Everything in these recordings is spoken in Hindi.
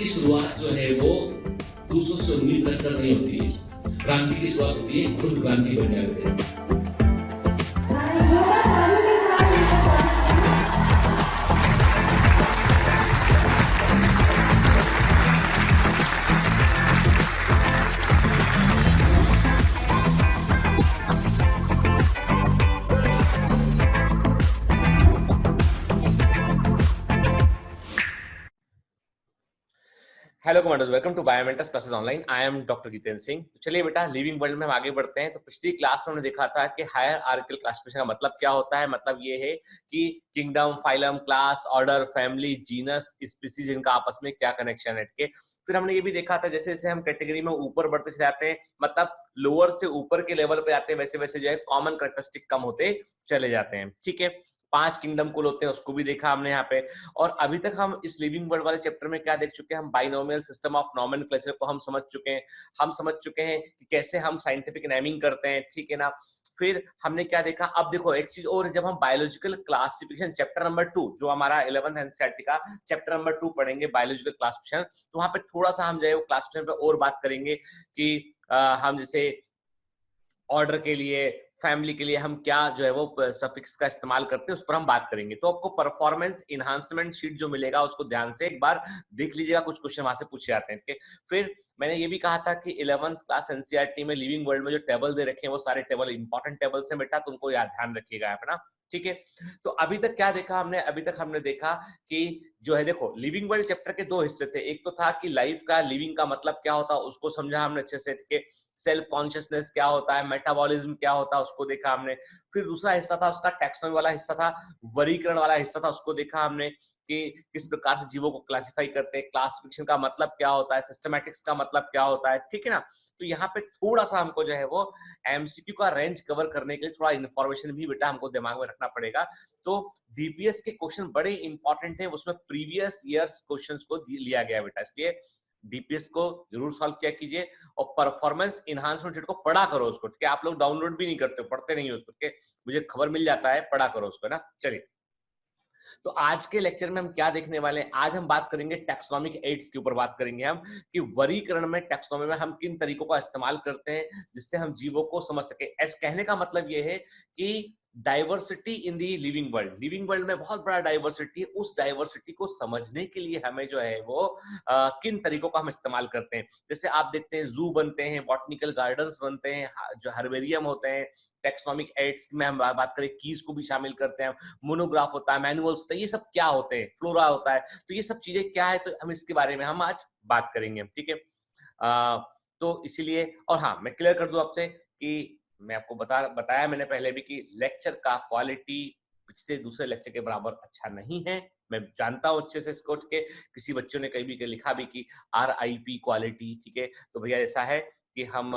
शुरुआत जो है वो दूसरों से उम्मीद रखकर नहीं होती है। क्रांति की शुरुआत होती है खुद क्रांति बनने से। Hello commanders, welcome to Biomentors classes online. I am doctor Jitendra Singh. चलिए बेटा, लिविंग वर्ल्ड में हम आगे बढ़ते हैं। तो पिछली क्लास में हमने देखा था कि हायर आर्किकल क्लासिफिकेशन का मतलब क्या होता है। मतलब ये है कि kingdom, phylum, class, order, family, genus, species, इनका आपस में क्या कनेक्शन है। फिर हमने ये भी देखा था जैसे जैसे हम कैटेगरी में ऊपर बढ़ते चले जाते हैं, मतलब लोअर से ऊपर के लेवल पे जाते हैं, वैसे वैसे जो है कॉमन कैरेक्टरिस्टिक कम होते चले जाते हैं। ठीक है, 5 किंगडम कुल होते हैं, उसको भी देखा हमने यहाँ पे। और अभी तक हम इस लिविंग वर्ल्ड वाले चैप्टर में क्या देख चुके हैं, हम बाइनोमियल सिस्टम ऑफ नोमेनक्लेचर को हम समझ चुके हैं। हम समझ चुके हैं कि कैसे हम साइंटिफिक नेमिंग करते हैं, ठीक है ना। फिर हमने क्या देखा, अब देखो एक चीज और, जब हम बायोलॉजिकल क्लासिफिकेशन चैप्टर नंबर 2 जो हमारा 11th एनसीईआरटी का चैप्टर नंबर 2 पढ़ेंगे, बायोलॉजिकल क्लासिफिकेशन, तो वहां पे थोड़ा सा हम जो है वो क्लासिफिकेशन पे और बात करेंगे कि हम जैसे ऑर्डर के लिए, फैमिली के लिए हम क्या जो है वो सफिक्स का इस्तेमाल करते हैं, उस पर हम बात करेंगे। तो आपको परफॉर्मेंस इनहांसमेंट शीट जो मिलेगा उसको ध्यान से एक बार देख लीजिएगा, कुछ क्वेश्चन वहां से पूछे जाते हैं। फिर मैंने ये भी कहा था कि 11th क्लास एनसीईआरटी में लिविंग वर्ल्ड में जो टेबल दे रखे हैं वो सारे टेबल इंपॉर्टेंट टेबल्स हैं बेटा, तो उनको याद ध्यान रखिएगा आप ना। ठीक है, तो अभी तक क्या देखा हमने, अभी तक हमने देखा कि जो है देखो लिविंग वर्ल्ड चैप्टर के 2 हिस्से थे। एक तो था कि लाइफ का, लिविंग का मतलब क्या होता है उसको समझा हमने अच्छे से, सेल्फ कॉन्शियसनेस क्या होता है, मेटाबॉलिज्म क्या होता है उसको देखा हमने। फिर दूसरा हिस्सा था उसका टैक्सोनॉमी वाला हिस्सा था, वर्गीकरण वाला हिस्सा था, उसको देखा हमने कि किस प्रकार से जीवों को क्लासिफाई करते हैं, क्लासिफिकेशन का मतलब क्या होता है, सिस्टमैटिक्स का मतलब क्या होता है, ठीक है ना। तो यहाँ पे थोड़ा सा हमको जो है वो एमसीक्यू का रेंज कवर करने के लिए थोड़ा इन्फॉर्मेशन भी बेटा हमको दिमाग में रखना पड़ेगा। तो डीपीएस के क्वेश्चन बड़े इंपॉर्टेंट है, उसमें प्रीवियस ईयर्स क्वेश्चंस को लिया गया बेटा, इसलिए डीपीएस को जरूर सॉल्व किया कीजिए और परफॉर्मेंस इनहांसमेंट को पढ़ा करो उसको। ठीक है, आप लोग डाउनलोड भी नहीं करते हो, पढ़ते नहीं हो उसको, ठीक है, मुझे खबर मिल जाता है, पढ़ा करो उसको ना। चलिए, तो आज के लेक्चर में हम क्या देखने वाले हैं, आज हम बात करेंगे टैक्सोनॉमिक एड्स के ऊपर बात करेंगे हम, कि वर्गीकरण में, टैक्सोनॉमी में हम किन तरीकों का इस्तेमाल करते हैं जिससे हम जीवों को समझ सके। ऐसे कहने का मतलब ये है कि diversity in the living world, living world में बहुत बड़ा डाइवर्सिटी है, उस डाइवर्सिटी को समझने के लिए हमें जो है वो किन तरीकों का हम इस्तेमाल करते हैं। जैसे आप देखते हैं जू बनते हैं, बॉटनिकल गार्डन्स बनते हैं, जो हर्बेरियम होते हैं, टैक्सोनॉमिक एड्स में हम बात करें कीज को भी शामिल करते हैं, मोनोग्राफ होता है, मैनुअल्स होता है, ये सब क्या होते हैं, फ्लोरा होता है, तो ये सब चीजें क्या है, तो हम इसके बारे में हम आज बात करेंगे। ठीक है, तो इसीलिए, और हाँ मैं क्लियर कर दूं आपसे कि मैं आपको बताया मैंने पहले भी कि लेक्चर का क्वालिटी पिछले दूसरे लेक्चर के बराबर अच्छा नहीं है। मैं जानता हूं अच्छे से इसको, ठीक है, किसी बच्चों ने कहीं भी लिखा भी कि RIP क्वालिटी, ठीक है, तो भैया ऐसा है कि हम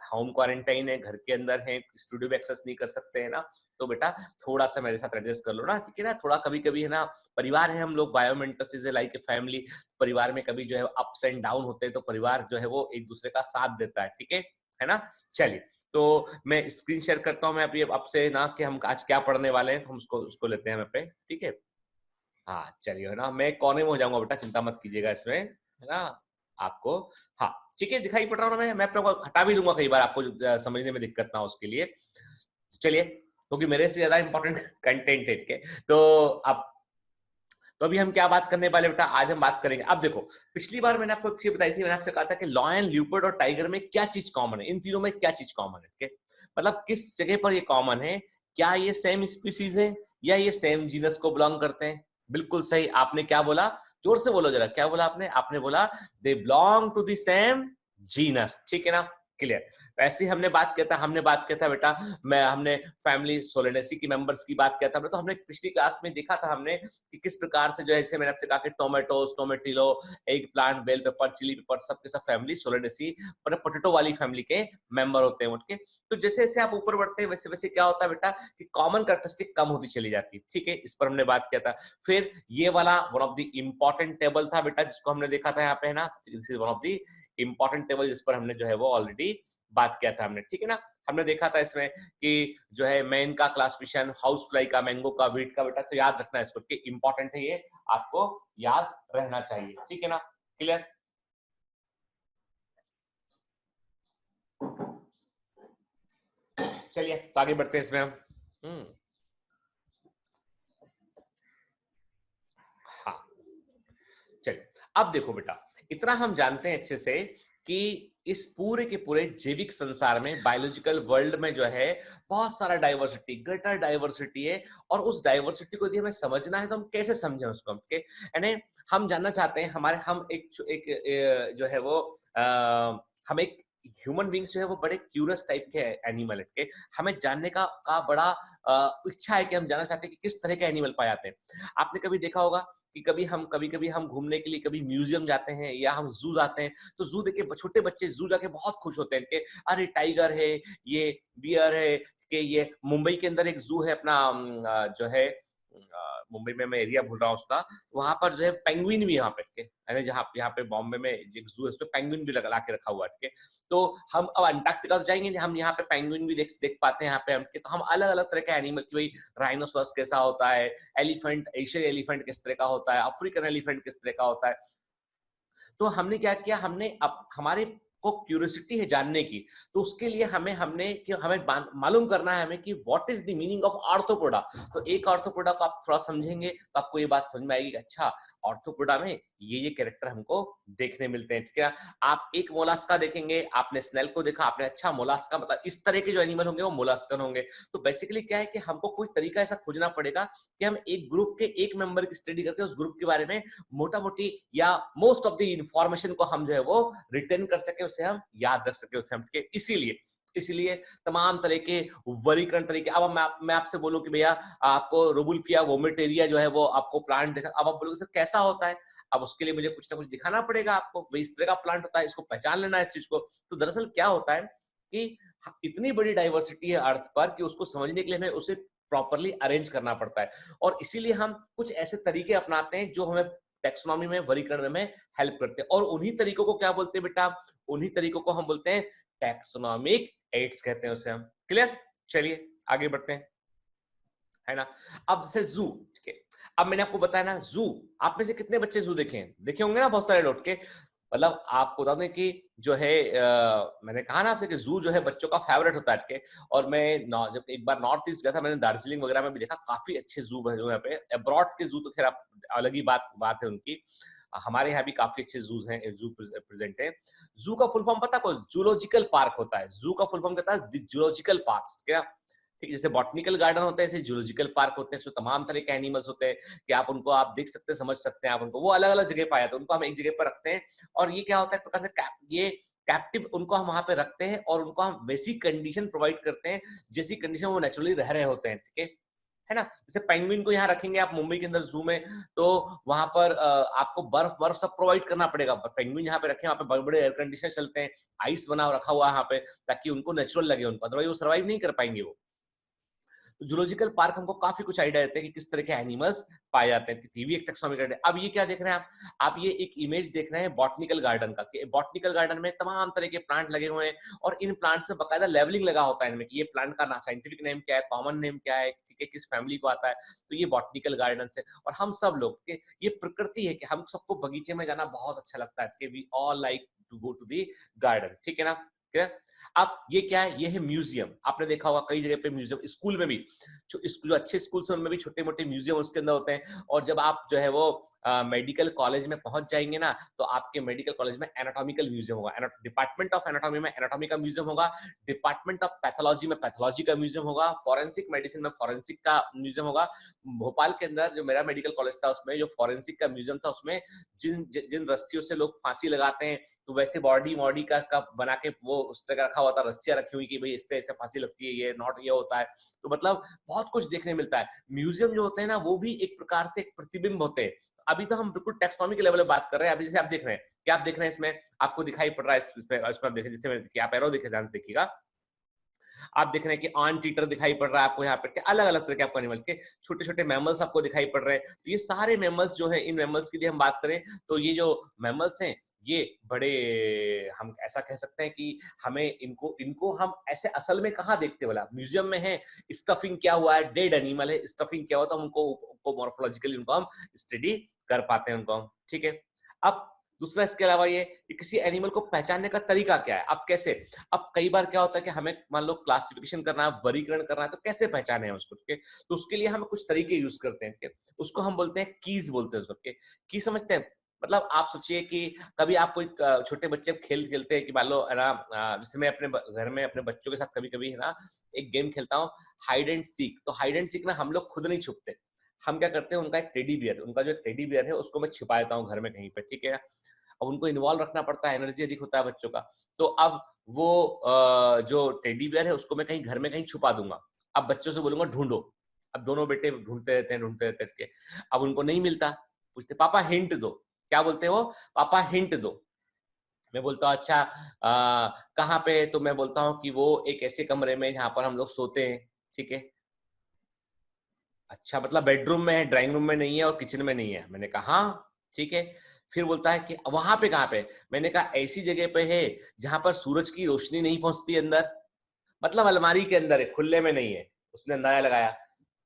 होम क्वारंटाइन है, घर के अंदर है, स्टूडियो में एक्सेस नहीं कर सकते हैं ना, तो बेटा थोड़ा सा मेरे साथ एडजस्ट कर लो ना, ठीक है ना। थोड़ा कभी कभी है ना, परिवार है हम लोग, बायोमेंटस इज लाइक ए फैमिली, परिवार में कभी जो है अप्स एंड डाउन होते हैं, तो परिवार जो है वो एक दूसरे का साथ देता है ना। चलिए, तो मैं स्क्रीन शेयर करता हूं मैं अभी आपसे ना, कि हम आज क्या पढ़ने वाले हैं, तो हम उसको लेते हैं पे, ठीक है। हाँ चलिए, है ना, मैं कोने में हो जाऊंगा बेटा, चिंता मत कीजिएगा इसमें, है ना आपको। हाँ ठीक है, दिखाई पड़ रहा हूँ मैं अपने को हटा भी दूंगा कई बार, आपको समझने में दिक्कत ना हो उसके लिए। चलिए, क्योंकि मेरे से ज्यादा इंपॉर्टेंट कंटेंट है, ठीक है। तो अब तो अभी हम क्या बात करने वाले बेटा, आज हम बात करेंगे, अब देखो पिछली बार मैंने आपको एक चीज बताई थी, मैंने आपसे कहा था कि लॉयन, ल्यूपर्ड और टाइगर में क्या चीज कॉमन है, इन तीनों में क्या चीज कॉमन है, ठीक है, मतलब किस जगह पर ये कॉमन है, क्या ये सेम स्पीसीज है या ये सेम जीनस को बिलोंग करते हैं। बिल्कुल सही, आपने क्या बोला, जोर से बोलो जरा, क्या बोला आपने, आपने बोला they belong to the same genus, ठीक है ना, क्लियर। वैसे हमने बात किया था बेटा, हमने फैमिली सोलेनेसी की मेंबर्स की बात किया था, तो हमने पिछली क्लास में देखा था हमने कि किस प्रकार से जो है, जैसे मैंने आपसे कहा कि tomatoes, tomatillo, eggplant, bell pepper, chilli pepper, सबके सब फैमिली सोलेनेसी पोटैटो वाली फैमिली के मेंबर होते हैं उनके। तो जैसे जैसे आप ऊपर बढ़ते हैं वैसे वैसे क्या होता है बेटा, कि कॉमन कैरेक्टरिस्टिक कम होती चली जाती है, ठीक है, इस पर हमने बात किया था। फिर ये वाला one of the important table था बेटा, जिसको हमने देखा था यहाँ पे, है ना, this is one of the important table, जिस पर हमने जो है वो ऑलरेडी बात किया था हमने, ठीक है ना। हमने देखा था इसमें कि जो है मैन का क्लासिफिकेशन, हाउस फ्लाई का, मैंगो का, वीट का, बेटा तो याद रखना है इसको, कि इंपॉर्टेंट है, ये आपको याद रहना चाहिए, ठीक है ना। क्लियर? चलिए तो आगे बढ़ते हैं इसमें हम। हाँ, चलिए अब देखो बेटा, इतना हम जानते हैं अच्छे से कि इस पूरे के पूरे जैविक संसार में, बायोलॉजिकल वर्ल्ड में जो है बहुत सारा डाइवर्सिटी, ग्रेटर डाइवर्सिटी है। और उस डाइवर्सिटी को यदि हमें समझना है तो हम कैसे समझें उसको, यानी हम जानना चाहते हैं, हमारे हम एक जो है वो हम एक ह्यूमन बींग्स जो है वो बड़े क्यूरियस टाइप के एनिमल है, हमें जानने का बड़ा इच्छा है कि हम जानना चाहते हैं कि किस तरह के एनिमल पाए जाते हैं। आपने कभी देखा होगा कि कभी हम घूमने के लिए कभी म्यूजियम जाते हैं या हम जू जाते हैं, तो जू देख के छोटे बच्चे जू जाके बहुत खुश होते हैं कि अरे टाइगर है, ये बियर है, कि ये मुंबई के अंदर एक जू है अपना जो है मुंबई में, मैं एरिया भूल रहा हूँ उसका, वहां पर जो है पेंगुइन भी यहाँ पे है, जहाँ यहाँ पे बॉम्बे में एक जू है उसमें पेंगुइन भी लगा के रखा हुआ है। तो हम अब अंटार्कटिका तो जाएंगे, हम यहाँ पे पेंगुइन भी देख पाते हैं यहाँ पे हम, तो हम अलग अलग तरह के एनिमल की, भाई राइनोसोरस कैसा होता है, एलिफेंट, एशियन एलिफेंट किस तरह का होता है, अफ्रीकन एलिफेंट किस तरह का होता है। तो हमने क्या किया, हमने अब हमारे को क्यूरियोसिटी है जानने की, तो उसके लिए हमें मालूम करना है हमें कि what is the meaning of arthropoda. तो एक आर्थ्रोपोडा को आप थोड़ा समझेंगे तो आपको ये बात समझ में आएगी कि अच्छा आर्थ्रोपोडा में ये कैरेक्टर हमको देखने मिलते हैं, ठीक है। आप एक मोलास्का देखेंगे, आपने स्नेल को देखा, आपने अच्छा मोलास्का मतलब इस तरह के जो एनिमल होंगे वो मोलास्कन होंगे। तो बेसिकली क्या है कि हमको कोई तरीका ऐसा खोजना पड़ेगा कि हम एक ग्रुप के एक मेंबर की स्टडी करके उस ग्रुप के बारे में मोटा मोटी या मोस्ट ऑफ द इंफॉर्मेशन को हम जो है वो रिटेन कर सके, उसे हम याद रख सके, उसे हम इसीलिए तमाम तरह के वर्गीकरण तरीके। अब मैं आपसे बोलूं कि भैया आपको रोबुल्फिया वोमिटेरिया जो है वो आपको प्लांट देखा, अब आप बोलोगे सर कैसा होता है, अब उसके लिए मुझे कुछ ना कुछ दिखाना पड़ेगा आपको, भाई इस तरह का प्लांट होता है, इसको पहचान लेना है इस चीज को। तो दरअसल क्या होता है कि इतनी बड़ी डाइवर्सिटी है अर्थ पर कि उसको समझने के लिए हमें उसे प्रॉपरली अरेंज करना पड़ता है, और इसीलिए हम कुछ ऐसे तरीके अपनाते हैं जो हमें टेक्सोनॉमी में, वर्गीकरण में हेल्प करते हैं। और उन्हीं तरीकों को क्या बोलते हैं बेटा, उन्हीं तरीकों को हम बोलते हैं टैक्सोनॉमिक एड्स कहते हैं उसे हम। क्लियर? चलिए आगे बढ़ते हैं, है ना। अब से जू, ठीक है, अब मैंने आपको बताया ना जू, आप में से कितने बच्चे जू देखे होंगे ना, बहुत सारे लौट के, मतलब आपको बता दें कि जो है मैंने कहा ना आपसे कि जू जो है बच्चों का फेवरेट होता है, और मैं जब एक बार नॉर्थ ईस्ट गया था, मैंने दार्जिलिंग वगैरह में भी देखा काफी अच्छे जू है जो यहाँ पे। अब्रॉड के जू तो खैर आप अलग ही बात है उनकी, हमारे यहाँ भी काफी अच्छे जूस हैं, जू प्रेजेंट है। जू का फुल फॉर्म पता को, जूलॉजिकल पार्क होता है। जू का फुल फॉर्म कहता है जूलॉजिकल पार्क, क्या ठीक है। जैसे बॉटनिकल गार्डन होते हैं, ऐसे जूलॉजिकल पार्क होते हैं, इसमें तमाम तरह के एनिमल्स होते हैं कि आप उनको आप देख सकते हैं, समझ सकते हैं आप उनको। वो अलग अलग जगह पाए जाते हैं, उनको हम एक जगह पर रखते हैं, और ये क्या होता है एक प्रकार से ये कैप्टिव उनको हम वहां पे रखते हैं, और उनको हम वैसी कंडीशन प्रोवाइड करते हैं जैसी कंडीशन वो नेचुरली रह रहे होते हैं, ठीक है ना। जैसे पेंगुइन को यहाँ रखेंगे आप मुंबई के अंदर जू में, तो वहां पर आपको बर्फ सब प्रोवाइड करना पड़ेगा। पेंगुइन यहाँ पे रखें, वहां पे बड़े बड़े एयर कंडीशनर चलते हैं, आइस बना रखा हुआ है यहाँ पे, ताकि उनको नेचुरल लगे उनको, अदरवाइज वो सर्वाइव नहीं कर पाएंगे वो। तो जूलॉजिकल पार्क हमको काफी कुछ आइडिया देते हैं कि किस तरह के एनिमल्स पाए जाते हैं, ये भी एक टैक्सोनॉमी गार्डन। अब ये क्या देख रहे हैं आप ये एक इमेज देख रहे हैं बॉटनिकल गार्डन का, कि बॉटनिकल गार्डन में तमाम तरह के प्लांट लगे हुए हैं, और इन प्लांट्स में बकायदा लेवलिंग लगा होता है इनमें कि ये प्लांट का साइंटिफिक नेम क्या है, कॉमन नेम क्या है, ठीक है, किस फैमिली को आता है। तो ये बॉटनिकल गार्डन से, और हम सब लोग के ये प्रकृति है कि हम सबको बगीचे में जाना बहुत अच्छा लगता है, कि we all like to go to the garden, ठीक है ना। अब ये क्या है, ये है म्यूजियम। आपने देखा होगा कई जगह पे म्यूजियम, स्कूल में भी, जो अच्छे स्कूल से उनमें भी छोटे मोटे म्यूजियम उसके अंदर होते हैं। और जब आप जो है वो मेडिकल कॉलेज में पहुंच जाएंगे ना, तो आपके मेडिकल कॉलेज में एनाटॉमिकल म्यूजियम होगा, डिपार्टमेंट ऑफ एनाटॉमी में एनाटॉमी का म्यूजियम होगा, डिपार्टमेंट ऑफ पैथोलॉजी में पैथोलॉजी का म्यूजियम होगा, फॉरेंसिक मेडिसिन में फॉरेंसिक का म्यूजियम होगा। भोपाल के अंदर जो मेरा मेडिकल कॉलेज था, उसमें जो फॉरेंसिक का म्यूजियम था, उसमें जिन रस्सियों से लोग फांसी लगाते हैं, तो वैसे बॉडी का बना के वो उस तरह रखा हुआ था, रस्सियां रखी हुई कि भाई इससे ऐसे फांसी लगती है, ये नॉट ये होता है। तो मतलब बहुत कुछ देखने मिलता है। म्यूजियम जो होते हैं ना, वो भी एक प्रकार से एक प्रतिबिंब होते हैं। अभी तो हम बिल्कुल टैक्सोनॉमी के लेवल में बात कर रहे हैं। अभी जैसे आप देख रहे हैं, क्या आप देख रहे हैं इसमें, आपको दिखाई पड़ रहा है इसमें आप देखें, जैसे आप एरो देखे, ध्यान से देखिएगा, आप देख रहे हैं कि आंट ईटर दिखाई पड़ रहा है आपको यहाँ पे, अलग अलग तरह के आपको एनिमल के छोटे छोटे मैमल्स आपको दिखाई पड़ रहे हैं। तो ये सारे मैमल्स जो हैं, इन मैमल्स की यदि हम बात करें, तो ये जो मैमल्स हैं, ये बड़े, हम ऐसा कह सकते हैं कि हमें इनको हम ऐसे असल में कहाँ देखते, वाला म्यूजियम में है, स्टफिंग क्या हुआ है, डेड एनिमल है, स्टफिंग क्या हुआ, तो उनको मॉर्फोलॉजिकली उनको हम स्टडी कर पाते हैं उनको हम, ठीक है। अब दूसरा इसके अलावा ये कि किसी एनिमल को पहचानने का तरीका क्या है, अब कैसे, अब कई बार क्या होता है कि हमें मान लो क्लासिफिकेशन करना है, वर्गीकरण करना है, तो कैसे पहचाने हम उसको, ठीक है? तो उसके लिए हम कुछ तरीके यूज करते हैं, ठीक है? उसको हम बोलते हैं कीज बोलते हैं उसको, ठीक है? की समझते हैं? मतलब आप सोचिए कि कभी आप कोई छोटे बच्चे खेल खेलते हैं कि मान लो है ना, जैसे मैं अपने घर में अपने बच्चों के साथ कभी कभी है ना एक गेम खेलता हूँ, हाइड एंड सीक। तो हाइड एंड सीक में हम लोग खुद नहीं छुपते, हम क्या करते हैं, उनका एक टेडी बियर, उनका जो टेडी बियर है उसको मैं छिपा देता हूँ घर में कहीं पे, ठीक है? अब उनको इन्वॉल्व रखना पड़ता है, एनर्जी अधिक होता है बच्चों का। तो अब वो जो टेडी बियर है उसको मैं कहीं घर में कहीं छुपा दूंगा। अब बच्चों से बोलूंगा ढूंढो। अब दोनों बेटे ढूंढते रहते हैं। अब उनको नहीं मिलता, पूछते पापा हिंट दो। क्या बोलते हो? पापा हिंट दो। मैं बोलता हूँ अच्छा कहाँ पे? तो मैं बोलता हूँ कि वो एक ऐसे कमरे में जहाँ पर हम लोग सोते हैं, ठीक है? अच्छा, मतलब बेडरूम में है, ड्राइंग रूम में नहीं है और किचन में नहीं है। मैंने कहा हाँ, ठीक है। फिर बोलता है कि वहां पे कहाँ पे? मैंने कहा ऐसी जगह पे है जहां पर सूरज की रोशनी नहीं पहुंचती अंदर, मतलब अलमारी के अंदर है, खुले में नहीं है। उसने अंदाजा लगाया।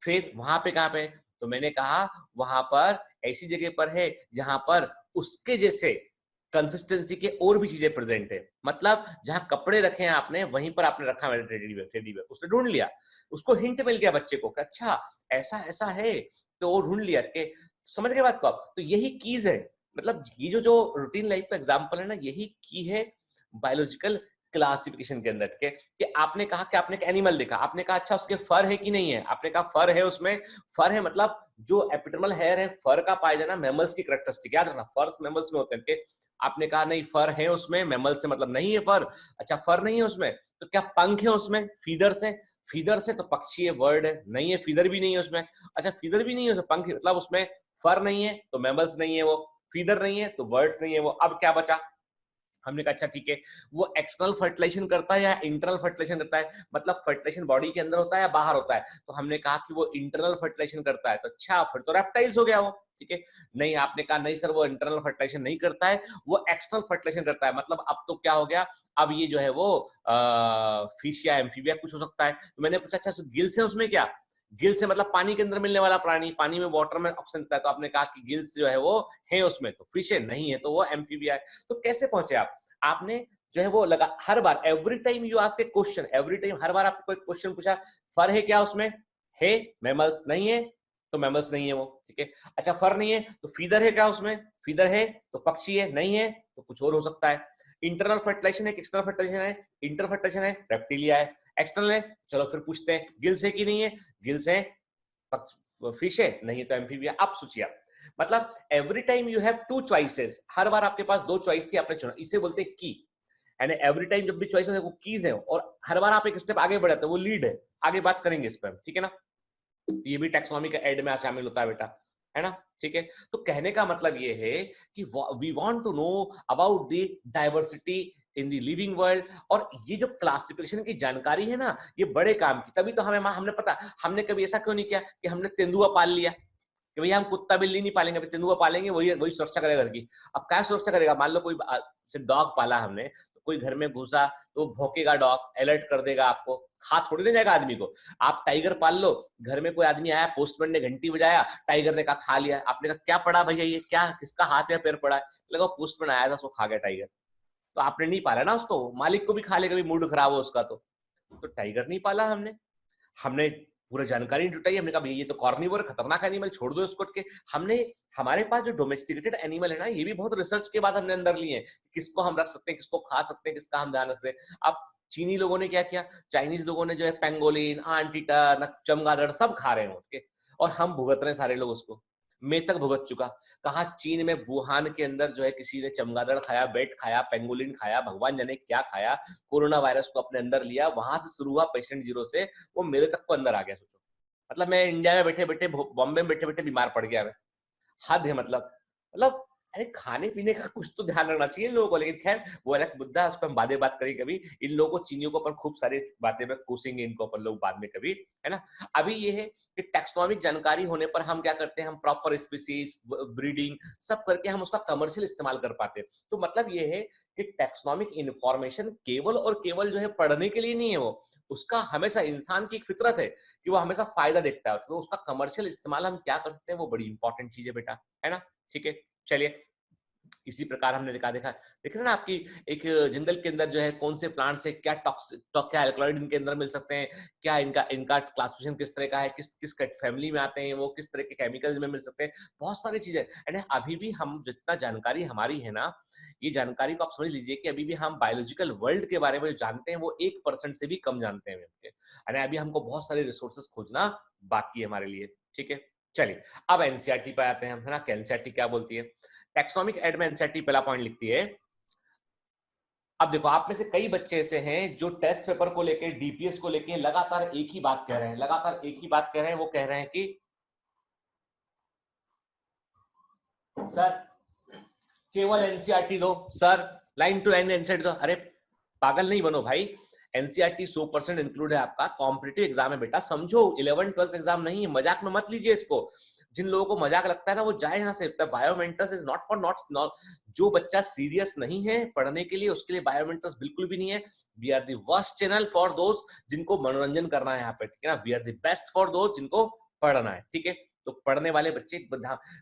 फिर वहां पे कहाँ पे? तो मैंने कहा वहां पर ऐसी जगह पर है जहां पर उसके जैसे कंसिस्टेंसी के और भी चीजें प्रेजेंट है, मतलब जहां कपड़े रखे हैं आपने वहीं पर आपने रखा मेरा टेडी बेयर। उसने ढूंढ लिया, उसको हिंट मिल गया बच्चे को कि अच्छा ऐसा ऐसा है, तो वो ढूंढ लिया कि समझ गए बात को आप? तो यही कीज है, मतलब ये जो जो रूटीन लाइफ का एग्जांपल है ना, यही की है बायोलॉजिकल क्लासिफिकेशन के अंदर के। कि आपने कहा कि आपने एक एनिमल देखा, आपने कहा अच्छा उसके फर है कि नहीं है? आपने कहा फर है उसमें। फर है मतलब जो एपिडर्मल हेयर है फर का पाया जाना मैमल्स की कैरेक्टरिस्टिक, याद रखना फर्स मैमल्स में होते हैं। कि आपने कहा नहीं फर है उसमें, मैमल्स से मतलब नहीं है फर। अच्छा फर नहीं है उसमें, तो क्या पंख है उसमें? फीदर्स है। फीदर से तो पक्षी है, वर्ड है, नहीं है फीदर भी नहीं है उसमें। अच्छा फीदर भी नहीं है उसमें, पंख मतलब उसमें फर नहीं है तो मैमल्स नहीं है वो, फीदर नहीं है तो बर्ड्स नहीं है वो। अब क्या बचा? हमने कहा अच्छा ठीक है, वो एक्सटर्नल फर्टिलाइजेशन करता है या इंटरनल फर्टिलाइजेशन करता है, मतलब फर्टिलाइजेशन बॉडी के अंदर होता है या बाहर होता है? तो हमने कहा कि वो इंटरनल फर्टिलाइजेशन करता है। तो अच्छा फिर तो रेप्टाइल्स हो गया वो, ठीक है? नहीं, आपने कहा नहीं सर वो इंटरनल फर्टिलाइजेशन नहीं करता है, वो एक्सटर्नल फर्टिलाइजेशन करता है। मतलब अब तो क्या हो गया? अब ये जो है वो फिश या एम्फीबिया कुछ हो सकता है। तो मैंने पूछा अच्छा गिल्स है उसमें क्या? गिल्स से मतलब पानी के अंदर मिलने वाला प्राणी, पानी में वाटर में ऑक्सीजन होता है। तो आपने कहा कि गिल्स जो है वो है उसमें, तो फिश है नहीं है तो वो एम्फीबिया है। तो कैसे पहुंचे आप? आपने जो है वो लगा हर बार, every time you ask a question, every time हर बार आपको एक क्वेश्चन पूछा, फर है क्या उसमें? है। मैमल्स नहीं है तो मैमल्स नहीं है वो, ठीक है? अच्छा फर नहीं है तो फीदर है क्या उसमें? फीदर है तो पक्षी है, नहीं है तो कुछ और हो सकता है। इंटरनल फर्टिलाइजेशन है, एक्सटर्नल फर्टिलाइजेशन है? इंटर फर्टिलाइजेशन है, रेप्टिलिया है। एक्सटर्नल है, चलो फिर पूछते हैं गिल्स है कि नहीं है? गिल्स है। फिश है, नहीं है तो एम्फीबिया। आप सोचिए, मतलब every time you have two choices, हर बार आपके पास दो चॉइस थी, आपने चुना, इसे बोलते हैं की। एंड एवरी टाइम जब भी चॉइस है वो कीज है, और हर बार आप एक स्टेप आगे बढ़ाते हो, वो लीड है। आगे बात करेंगे इस पर, ठीक है ना? ये भी टैक्सोनॉमी का एड में शामिल होता है बेटा, है ना? ठीक है। तो कहने का मतलब ये है कि we want to know about the diversity in the living world. और ये जो क्लासिफिकेशन की जानकारी है ना, ये बड़े काम की। तभी तो हमने पता, हमने कभी ऐसा क्यों नहीं किया कि हमने तेंदुआ पाल लिया कि भैया हम कुत्ता बिल्ली नहीं पालेंगे, तेंदुआ पालेंगे, वही वही सुरक्षा करेगा घर की। अब क्या सुरक्षा करेगा? मान लो कोई डॉग पाला हमने, तो कोई घर में घुसा तो भौंकेगा, डॉग अलर्ट कर देगा आपको, खा थोड़ी नहीं जाएगा आदमी को। आप टाइगर पाल लो, घर में कोई आदमी आया, पोस्टमैन ने घंटी बजाया, टाइगर ने कहा खा लिया। आपने कहा क्या पड़ा भैया, ये क्या, किसका हाथ या पैर पड़ा है? लगा पोस्टमैन आया था उसको खा गया टाइगर। तो आपने नहीं पाला ना उसको, मालिक को भी खा ले, कभी मूड खराब हो उसका तो टाइगर नहीं पाला हमने। हमने पूरा जानकारी जुटाई, हमने कहा भैया ये तो कॉर्निवोर खतरनाक एनिमल, छोड़ दो इसको के। हमने, हमारे पास जो डोमेस्टिकेटेड एनिमल है ना, ये भी बहुत रिसर्च के बाद हमने अंदर लिए हैं, किसको हम रख सकते हैं, किसको खा सकते हैं, किसका हम ध्यान रखते हैं। अब चीनी लोगों ने क्या किया, चाइनीज लोगों ने जो है पेंगोलिन, आंटीटर, चमगादड़ सब खा रहे हैं उठ के, और हम भुगत रहे हैं सारे लोग उसको। मैं तक भुगत चुका। कहा चीन में वुहान के अंदर जो है किसी ने चमगादड़ खाया, बेट खाया, पेंगोलिन खाया, भगवान जाने क्या खाया, कोरोना वायरस को अपने अंदर लिया, वहां से शुरू हुआ पेशेंट जीरो से, वो मेरे तक को अंदर आ गया। सोचो, मतलब मैं इंडिया में बैठे बैठे, बॉम्बे में बैठे बैठे बीमार पड़ गया मैं। हद है मतलब अरे खाने पीने का कुछ तो ध्यान रखना चाहिए इन लोगों को। लेकिन खैर वो अलग मुद्दा है, उस पर हम बातें बात करेंगे कभी। इन लोगों को, चीनियों को अपन खूब सारी बातें में कोसेंगे इनको अपन लोग बाद में कभी, है ना? अभी ये है कि टैक्सोनॉमिक जानकारी होने पर हम क्या करते हैं, हम प्रॉपर स्पीसीज ब्रीडिंग सब करके हम उसका कमर्शियल इस्तेमाल कर पाते हैं। तो मतलब ये है कि टैक्सोनॉमिक इंफॉर्मेशन केवल और केवल जो है पढ़ने के लिए नहीं है, वो उसका हमेशा, इंसान की एक फितरत है कि वो हमेशा फायदा देखता है, तो उसका कमर्शियल इस्तेमाल हम क्या कर सकते हैं, वो बड़ी इंपॉर्टेंट चीज है बेटा, है ना? ठीक है, चलिए इसी प्रकार हमने दिखा देखा देख रहे हैं ना आपकी एक जंगल के अंदर जो है कौन से प्लांट से क्या क्या अल्कलॉइड इनके अंदर मिल सकते हैं, क्या इनका इनका क्लासिफिकेशन किस तरह का है, किस किस फैमिली में आते हैं, वो किस तरह के केमिकल्स में मिल सकते हैं, बहुत सारी चीजें। एंड अभी भी हम जितना जानकारी हमारी है ना, ये जानकारी को आप समझ लीजिए कि अभी भी हम बायोलॉजिकल वर्ल्ड के बारे में जो जानते हैं वो 1% से भी कम जानते हैं। एंड अभी हमको बहुत सारे रिसोर्सेस खोजना बाकी है हमारे लिए। ठीक है, चलिए अब एनसीईआरटी पे आते हैं हम, है ना। एनसीईआरटी क्या बोलती है? टैक्सोनॉमिक एड में एनसीईआरटी पहला पॉइंट लिखती है। अब देखो, आप में से कई बच्चे ऐसे हैं जो टेस्ट पेपर को लेके, डीपीएस को लेके लगातार एक ही बात कह रहे हैं, लगातार एक ही बात कह रहे हैं। वो कह रहे हैं कि सर केवल एनसीईआरटी दो, sir line to line NCERT दो। अरे पागल नहीं बनो भाई, एनसीईआरटी 100% इंक्लूड है आपका। कॉम्पिटिटिव एग्जाम है बेटा, समझो 11th 12th एग्जाम नहीं है, मजाक में मत लीजिए इसको। जिन लोगों को मजाक लगता है ना वो जाए यहाँ से। Biomentors is not for not, जो बच्चा सीरियस नहीं है पढ़ने के लिए उसके लिए बायोमेंटर्स बिल्कुल भी नहीं है। We are the worst channel for दोस्त जिनको मनोरंजन करना है यहाँ पे, ठीक है ना। We are the best for दोस्त जिनको पढ़ना है, ठीक है। तो पढ़ने वाले बच्चे,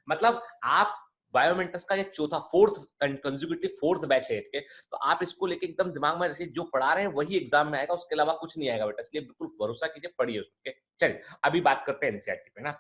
मतलब आप बायोमेंटर्स का ये चौथा फोर्थ बैच है, ठीक है। तो आप इसको लेके एकदम दिमाग में रखिए, जो पढ़ा रहे हैं वही एग्जाम में आएगा, उसके अलावा कुछ नहीं आएगा बेटा, इसलिए बिल्कुल भरोसा कीजिए, पढ़िए उसके। चलिए अभी बात करते हैं एनसीईआरटी पे ना।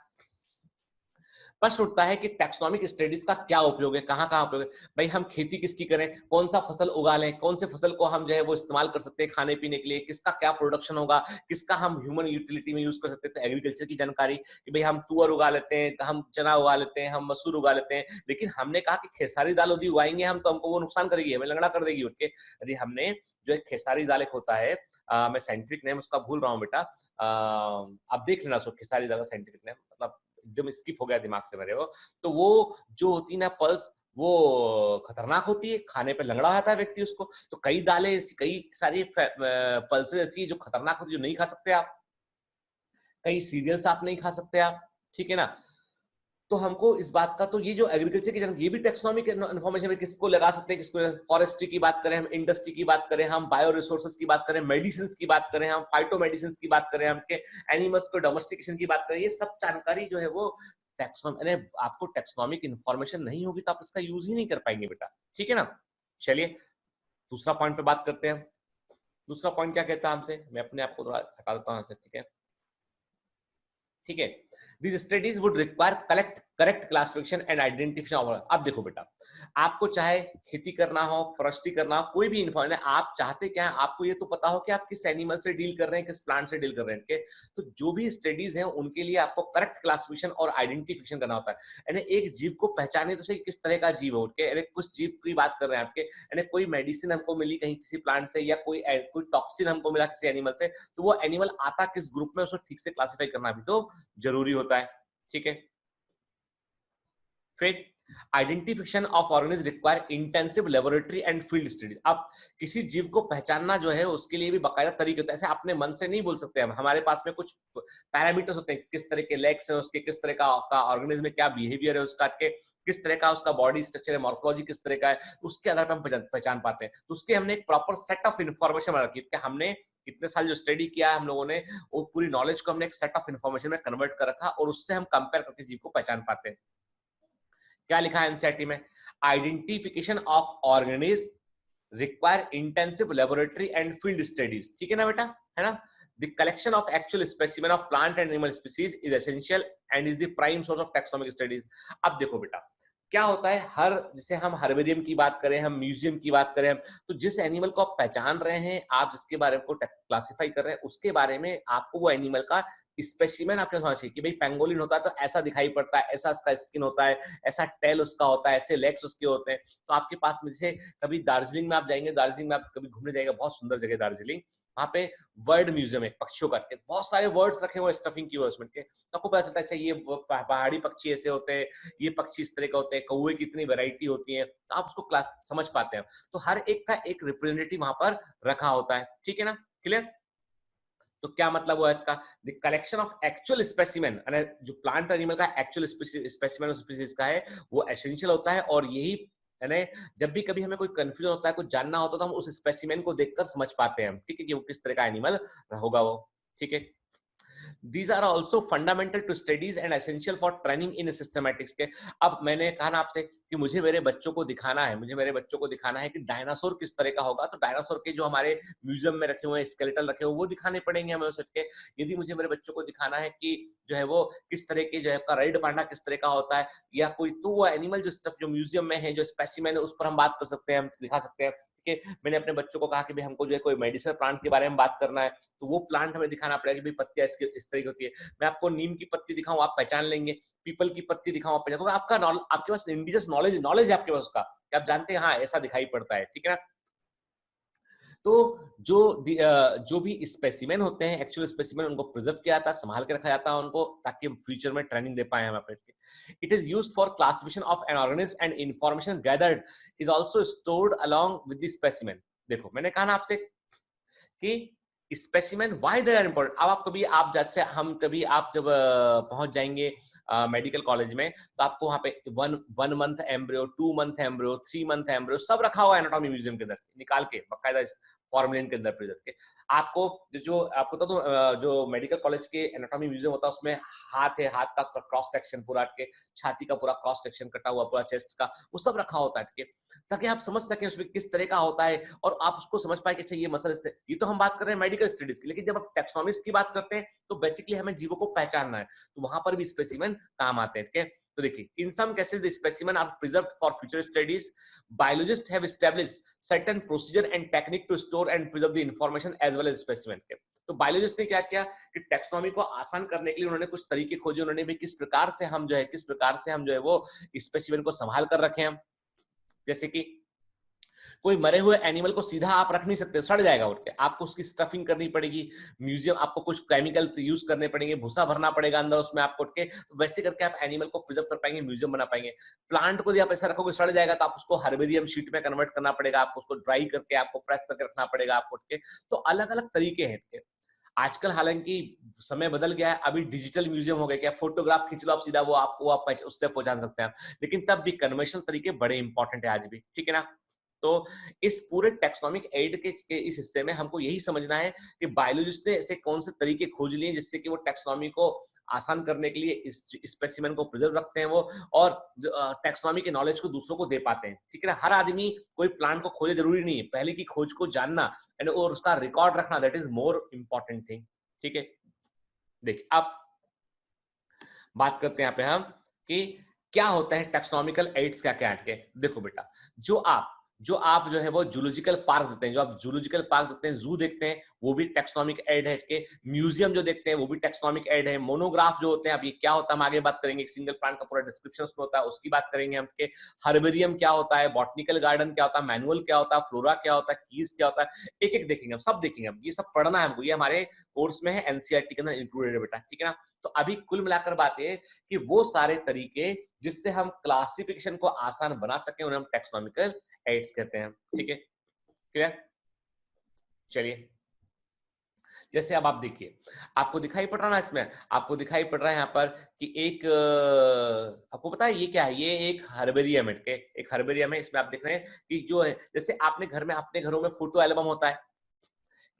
प्रश्न उठता है कि टैक्सोनॉमिक स्टडीज का क्या उपयोग है, कहाँ कहाँ उपयोग है। भाई हम खेती किसकी करें, कौन सा फसल उगा लें, कौन से फसल को हम जो है वो इस्तेमाल कर सकते हैं खाने पीने के लिए, किसका क्या प्रोडक्शन होगा, किसका हम ह्यूमन यूटिलिटी में यूज कर सकते हैं। तो एग्रीकल्चर की जानकारी कि भाई हम तुअर उगा लेते हैं, हम चना उगा लेते हैं, हम मसूर उगा लेते हैं। लेकिन हमने कहा कि खेसारी दाल यदि उगाएंगे हम तो हमको वो नुकसान करेगी, हमें लंगड़ा कर देगी उठ के। यदि हमने जो एक खेसारी दाल एक होता है, मैं साइंटिफिक नेम उसका भूल रहा हूँ बेटा, आप देख लेना सो खेसारी दाल का साइंटिफिक नेम, मतलब एकदम स्किप हो गया दिमाग से मेरे वो। तो वो जो होती ना पल्स, वो खतरनाक होती है, खाने पे लंगड़ा आता है व्यक्ति उसको। तो कई दालें ऐसी, कई सारी पल्सेस ऐसी है जो खतरनाक होती है, जो नहीं खा सकते आप। कई सीरियल्स आप नहीं खा सकते आप, ठीक है ना। तो हमको इस बात का, तो ये जो एग्रीकल्चर की ये भी टेक्सोनॉमिक इन्फॉर्मेशन है, किसको लगा सकते हैं, किसको। फॉरेस्ट्री की बात करें हम, इंडस्ट्री की बात करें हम, बायो रिसोर्सेज की बात करें, मेडिसिन की बात करें हम, फाइटो मेडिसिन की बात करें हम, के एनिमल्स को डोमेस्टिकेशन की बात करें, ये सब जानकारी जो है वो टैक्सोनॉमिक, आपको टैक्सोनॉमिक इन्फॉर्मेशन नहीं होगी तो आप इसका यूज ही नहीं कर पाएंगे बेटा, ठीक है ना। चलिए दूसरा पॉइंट पे बात करते हैं। दूसरा पॉइंट क्या कहता है हमसे, मैं अपने आप को थोड़ा हटा देता हूं, ठीक है, ठीक है। These studies would require correct classification and identification of. अब देखो बेटा, आपको चाहे खेती करना हो, फॉरेस्ट्री करना हो, कोई भी इन्फॉर्मेशन, आप चाहते क्या है, आपको ये तो पता हो कि आप किस एनिमल से डील कर रहे हैं, किस प्लांट से डील कर रहे हैं। तो जो भी स्टडीज हैं उनके लिए आपको करेक्ट क्लासिफिकेशन और आइडेंटिफिकेशन करना होता है। यानी एक जीव को पहचाने तो सही किस तरह का जीव है उनके, यानी कुछ जीव की बात कर रहे हैं आपके, यानी कोई मेडिसिन हमको मिली कहीं किसी प्लांट से, या कोई टॉक्सिन हमको मिला किसी एनिमल से, तो वो एनिमल आता किस ग्रुप में, उसको ठीक से क्लासिफाई करना भी तो जरूरी होता है, ठीक है। फिर identification of organism require intensive laboratory and field studies. अब किसी जीव को पहचानना जो है उसके लिए भी बाकायदा तरीके होते हैं, ऐसे अपने मन से नहीं बोल सकते हम। हमारे पास में कुछ पैरामीटर्स होते हैं, किस तरह के लेग्स हैं उसके, किस तरह का ऑर्गेनिज्म में क्या बिहेवियर है उसका, के किस तरह का उसका बॉडी स्ट्रक्चर है, मॉर्फोलॉजी किस तरह का है, उसके आधार पर हम पहचान पाते हैं। तो उसके हमने एक प्रॉपर सेट ऑफ इन्फॉर्मेशन बना रखी है। हमने इतने साल जो स्टडी किया है हम लोगों ने, वो पूरी नॉलेज को हमने एक सेट ऑफ इन्फॉर्मेशन में कन्वर्ट कर रखा, और उससे हम कंपेयर करके जीव को पहचान पाते हैं। क्या लिखा है एनसीईआरटी में? Identification of organism require intensive laboratory and field studies, ठीक है ना बेटा, है ना। The collection of actual specimen of plant and animal species is essential and is the prime source of taxonomic studies. अब देखो बेटा क्या होता है, हर जैसे हम हर्बेरियम की बात करें, हम म्यूजियम की बात करें, तो जिस एनिमल को आप पहचान रहे हैं, आप जिसके बारे में क्लासिफाई कर रहे हैं, उसके बारे में आपको वो एनिमल का स्पेसिमेन आपके होना चाहिए कि भाई पेंगोलिन होता है तो ऐसा दिखाई पड़ता है, ऐसा उसका स्किन होता है, ऐसा टेल उसका होता है, ऐसे लेग्स उसके होते हैं। तो आपके पास में जैसे कभी दार्जिलिंग में आप जाएंगे, दार्जिलिंग में आप कभी घूमने जाएंगे, बहुत सुंदर जगह दार्जिलिंग, वहां पे वर्ड म्यूजियम है पक्षियों का, बहुत सारे वर्ड्स रखे हुए स्टफिंग की उसमें के, तो आपको पता चलता है अच्छा ये पहाड़ी पक्षी ऐसे होते हैं, ये पक्षी इस तरह का होते हैं, कौवे की इतनी वैरायटी होती है, तो आप उसको क्लास समझ पाते हैं। तो हर एक का एक रिप्रेजेंटेटिव वहां पर रखा होता है, ठीक है ना, क्लियर। तो क्या मतलब हुआ इसका? The collection of actual specimen, जो प्लांट एनिमल का एक्चुअल स्पेसिमेन स्पीसीज का है वो एसेंशियल होता है, और यही यानी जब भी कभी हमें कोई कंफ्यूजन होता है, कुछ जानना होता है, तो हम उस स्पेसिमेन को देखकर समझ पाते हैं, ठीक है, कि वो किस तरह का एनिमल होगा वो, ठीक है। These are also fundamental to studies and essential for training in systematics के। अब मैंने कहा ना आपसे कि मुझे मेरे बच्चों को दिखाना है कि डायनासोर किस तरह का होगा, तो डायनासोर के जो हमारे म्यूजियम में रखे हुए हैं, स्केलेटल रखे हुए, वो दिखाने पड़ेंगे हमें उस के। यदि मुझे मेरे बच्चों को दिखाना है कि जो है वो किस तरह के जो है रेड पांडा किस तरह का होता है, या कोई तो वो एनिमल जो स्टफ जो म्यूजियम में है, जो स्पेसिमेन है, उस पर हम बात कर सकते हैं, हम दिखा सकते हैं कि मैंने अपने बच्चों को कहा कि भाई हमको जो है कोई मेडिसिनल प्लांट के बारे में बात करना है, तो वो प्लांट हमें दिखाना पड़ेगा कि भाई पत्तियां इस तरह की होती है। मैं आपको नीम की पत्ती दिखाऊं, आप पहचान लेंगे, पीपल की पत्ती दिखाऊं, आप पहचान, आपका आपके पास इंडिजियस नॉलेज है आपके पास उसका, कि आप जानते हैं हाँ ऐसा दिखाई पड़ता है, ठीक है ना। तो जो भी स्पेसिमेन होते हैं, एक्चुअल स्पेसिमेन, उनको प्रिजर्व किया जाता है, संभाल के रखा जाता है उनको, ताकि हम फ्यूचर में ट्रेनिंग दे पाए हम अपने। It is used for classification of an organism and information gathered is also stored along with the specimen. देखो मैंने कहा ना आपसे कि specimen why they are important. अब आप जब पहुंच जाएंगे मेडिकल कॉलेज में, तो आपको वहां पे 1 month embryo, 2 month embryo, 3 month embryo सब रखा हुआ है एनाटॉमी म्यूजियम के अंदर, निकाल के बकायदा फॉर्मुलिन के अंदर प्रिजर्व के। आपको तो जो मेडिकल कॉलेज के एनाटॉमी म्यूजियम होता है, उसमें हाथ है, हाथ का क्रॉस सेक्शन पूरा के, छाती का पूरा क्रॉस सेक्शन कटा हुआ, पूरा चेस्ट का, वो सब रखा होता है, ताकि आप समझ सकें उसमें किस तरह का होता है, और आप उसको समझ पाए कि अच्छा ये मसल ये तो हम बात कर रहे हैं मेडिकल स्टडीज की, लेकिन जब आप टैक्सोनॉमिक्स की बात करते हैं तो बेसिकली हमें जीवों को पहचानना है, तो वहां पर भी स्पेसिमेन काम आते हैं, ठीक है। तो देखिए, in some cases the specimen are preserved for future studies. Biologist have established certain procedure and technique to store and preserve the information as well as specimen के। तो बायोलॉजिस्ट ने क्या किया कि टैक्सोनॉमी को आसान करने के लिए उन्होंने कुछ तरीके खोजे, उन्होंने भी किस प्रकार से हम जो है वो स्पेसिमेन को संभाल कर रखें हम। जैसे कि कोई मरे हुए एनिमल को सीधा आप रख नहीं सकते, सड़ जाएगा उठ के, आपको उसकी स्टफिंग करनी पड़ेगी, म्यूजियम आपको कुछ केमिकल यूज करने पड़ेंगे, भूसा भरना पड़ेगा अंदर उसमें आपको उठ के, तो वैसे करके आप एनिमल को प्रिजर्व कर पाएंगे, म्यूजियम बना पाएंगे। प्लांट को यदि आप ऐसा रखोगे सड़ जाएगा, तो आप उसको हर्बेरियम शीट में कन्वर्ट करना पड़ेगा, आपको उसको ड्राई करके आपको प्रेस करके रखना पड़ेगा आपको उठ के। तो अलग अलग तरीके हैं। आजकल हालांकि समय बदल गया है, अभी डिजिटल म्यूजियम हो गए, क्या फोटोग्राफ खींच लो आप सीधा, वो आपको उससे पहचान सकते हैं, लेकिन तब भी कन्वेंशनल तरीके बड़े इंपॉर्टेंट है आज भी, ठीक है ना। तो इस पूरे टैक्सोनॉमिक एड के इस हिस्से में हमको यही समझना है कि बायोलॉजिस्ट ने ऐसे कौन से तरीके खोज लिए जिससे कि वो टैक्सोनॉमी को आसान करने के लिए इस स्पेसिमेन को प्रिजर्व रखते हैं वो, और टैक्सोनॉमी के नॉलेज को दूसरों को दे पाते हैं, ठीक है ना। हर आदमी कोई प्लांट को खोजे जरूरी नहीं है, पहले की खोज को जानना और उसका रिकॉर्ड रखना, that is more important thing, ठीक है। देखिए अब बात करते हैं यहाँ पे हम कि क्या होता है टैक्सोनॉमिकल एड्स, क्या क्या है। देखो बेटा, जो आप जो है वो जूलॉजिकल पार्क देखते हैं, जो आप जूलॉजिकल पार्क देखते हैं, जू देखते हैं, वो भी टैक्सोनॉमिक एड है के। म्यूजियम जो देखते हैं वो भी टैक्सोनॉमिक एड है। मोनोग्राफ जो होते हैं, अब ये क्या होता है हम आगे बात करेंगे, एक सिंगल प्लांट का पूरा डिस्क्रिप्शन उसमें होता है, उसकी बात करेंगे हम। के हर्बेरियम क्या होता है, बॉटनिकल गार्डन क्या होता है, मैनुअल क्या होता है, फ्लोरा क्या होता है, कीज क्या होता है, एक एक देखेंगे हम, सब देखेंगे हम, ये सब पढ़ना है हमको, ये हमारे कोर्स में है, एनसीईआरटी के अंदर इंक्लूडेड है बेटा, ठीक है ना। तो अभी कुल मिलाकर बात है कि वो सारे तरीके जिससे हम क्लासिफिकेशन को आसान बना सके, उन्हें हम टैक्सोनॉमिकल एड्स कहते हैं, ठीक है, क्लियर। चलिए, जैसे अब आप देखिए, आपको दिखाई पड़ रहा ना, इसमें आपको दिखाई पड़ रहा है यहाँ पर कि एक आपको पता है ये क्या है, ये एक हर्बेरियम है, एक हर्बेरियम है। इसमें आप देख रहे हैं कि जो है, जैसे आपने घर में, अपने घरों में फोटो एल्बम होता है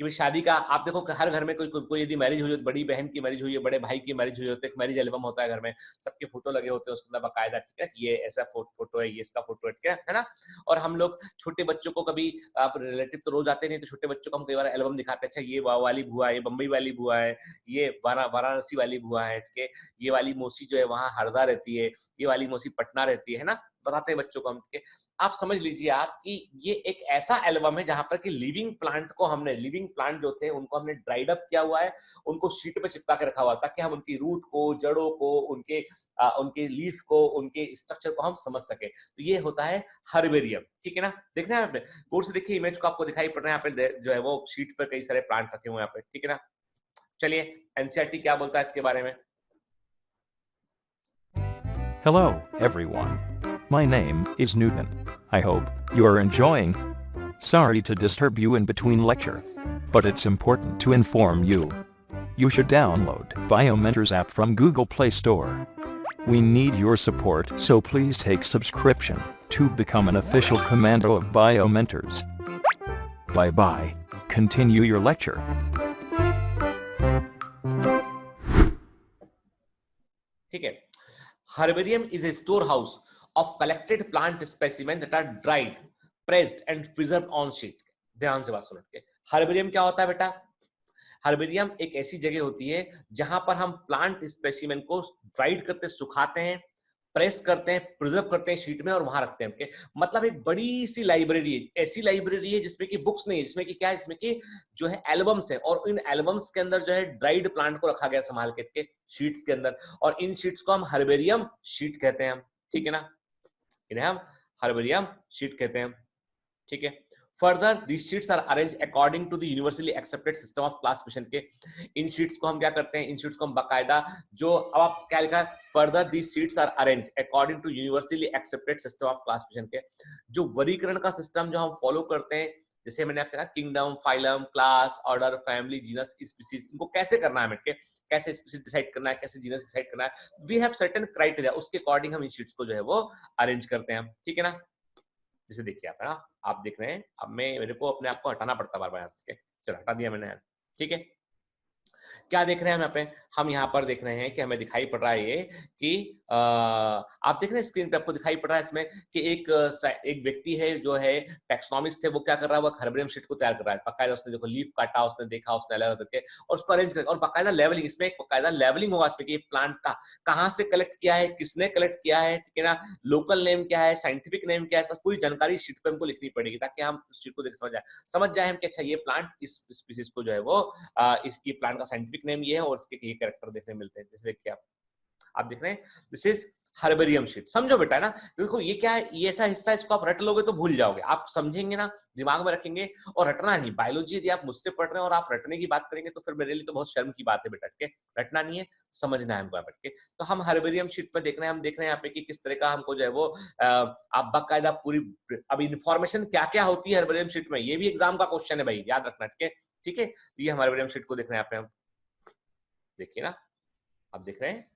कि भाई शादी का, आप देखो कि हर घर में कोई यदि मैरिज हुई हो, बड़ी बहन की मैरिज हुई है, बड़े भाई की मैरिज हुई हो, तो एक मैरिज एल्बम होता है घर में, सबके फोटो लगे होते हैं उसके अंदर बाकायदा, ठीक है, ये ऐसा फोटो है, ये इसका फोटो है ना। और हम लोग छोटे बच्चों को, कभी आप रिलेटिव तो रोज आते नहीं, तो छोटे बच्चों को हम कई बार एल्बम दिखाते हैं, अच्छा ये वाली बुआ है, बम्बई वाली बुआ है, ये वाराणसी वाली बुआ है, ठीक है, ये वाली मौसी जो है वहां हरदा रहती है, ये वाली मौसी पटना रहती है ना, बताते हैं बच्चों को हम। आप समझ लीजिए आप कि ये एक ऐसा एल्बम है जहां पर कि लिविंग प्लांट जो थे उनको हमने ड्राइड अप किया हुआ है, उनको शीट पे चिपका के रखा हुआ है, ताकि हम उनकी रूट को, जड़ों को, उनके लीफ को, उनके स्ट्रक्चर को हम समझ सके। तो ये होता है हर्बेरियम, ठीक है ना। देखना है आपने, गौर से देखिए इमेज को, आपको दिखाई पड़ रहा है यहाँ पे जो है वो शीट पर कई सारे प्लांट रखे हुए हैं यहाँ पे, ठीक है ना। चलिए, एनसीईआरटी क्या बोलता है इसके बारे में। Hello, everyone. My name is Newton. I hope you are enjoying. Sorry to disturb you in between lecture, but it's important to inform you. You should download BioMentors app from Google Play Store. We need your support, so please take subscription to become an official commando of BioMentors. Bye bye. Continue your lecture. ठीक है। Herbarium is a store house of collected plant specimen that are dried, pressed and preserved on sheet. ध्यान से बात सुन के, हर्बेरियम क्या होता है बेटा? हर्बेरियम एक ऐसी जगह होती है जहां पर हम प्लांट स्पेसिमेन को ड्राइड करते, सुखाते हैं, प्रेस करते हैं, प्रिजर्व करते हैं शीट में और वहां रखते हैं। okay? मतलब एक बड़ी सी लाइब्रेरी है, ऐसी लाइब्रेरी है जिसमें कि बुक्स नहीं है, जिसमें कि क्या है, जिसमें कि जो है एल्बम्स है, और इन एल्बम्स के अंदर जो है ड्राइड प्लांट को रखा गया संभाल के शीट्स के अंदर, और इन शीट्स को हम हर्बेरियम शीट कहते हैं, ठीक है ना, इन्हें हम हर्बेरियम शीट कहते हैं, ठीक है। Further, these sheets are arranged according to the universally accepted system of classification के। इन शीट्स को हम क्या करते हैं, इन शीट्स को हम बाकायदा जो, अब आप क्या लिखा है, further these sheets are arranged according to universally accepted system of classification के, जो वर्गीकरण का सिस्टम जो हम फॉलो करते हैं, जैसे मैंने आपसे कहा kingdom, phylum, class, order, family, genus, species, इनको कैसे करना है मिटके, कैसे स्पीसीज डिसाइड करना है, कैसे जीनस डिसाइड करना है, वी हैव सर्टेन क्राइटेरिया, उसके अकॉर्डिंग हम इन शीट्स को जो है वो अरेंज करते हैं, ठीक है ना। जैसे देखिए आप, है ना, आप देख रहे हैं, अब मेरे को अपने आप को हटाना पड़ता बार बार यहाँ से, चलो हटा दिया मैंने, ठीक है। क्या देख रहे हैं हम यहाँ पे, हम यहाँ पर देख रहे हैं कि हमें दिखाई पड़ रहा है ये कि आप देख रहे हैं स्क्रीन पे, आपको दिखाई पड़ रहा है इसमें कि एक व्यक्ति है जो है टेक्सोनॉमिस्ट है, वो क्या कर रहा है, वो हर्बेरियम शीट को तैयार कर रहा है, बकायदा उसने देखो लीफ काटा, उसने देखा, उसने अलग करके और उसको अरेंज कर, और बकायदा लेवलिंग, इसमें एक बकायदा लेवलिंग होगा इसमें कि प्लांट का कहाँ से कलेक्ट किया है, किसने कलेक्ट किया है, ठीक है ना, लोकल नेम क्या है, साइंटिफिक नेम क्या है, इसका पूरी जानकारी शीट पे हमको लिखनी पड़ेगी ताकि हम उस शीट को देख समझ जाए हम कि अच्छा ये प्लांट इस स्पीसीज को जो है वो इसकी प्लांट का साइंटिफिक नेम ये है और इसके ये कैरेक्टर देखने मिलते हैं। जैसे देखिए आप देख रहे हैं, दिस इज हर्बेरियम शीट, समझो बेटा ना, देखो ये क्या है, ये ऐसा हिस्सा इसको आप रट लोगे तो भूल जाओगे, आप समझेंगे ना, दिमाग में रखेंगे, और रटना नहीं, बायोलॉजी यदि आप मुझसे पढ़ रहे हैं और आप रटने की बात करेंगे तो फिर मेरे लिए तो बहुत शर्म की बात है बेटा, के रटना नहीं है, समझना है हमको बैठ के। तो हम हर्बेरियम शीट पे देख रहे हैं, हम देख रहे हैं यहाँ पे कि किस तरह का हमको जो है वो आप बाकायदा पूरी, अब इन्फॉर्मेशन क्या क्या होती है हर्बेरियम शीट में, ये भी एग्जाम का क्वेश्चन है भाई, याद रखना, ठीक है। ये हम हर्बेरियम शीट को देख रहे हैं यहाँ पे, हम देखिए ना, आप देख रहे हैं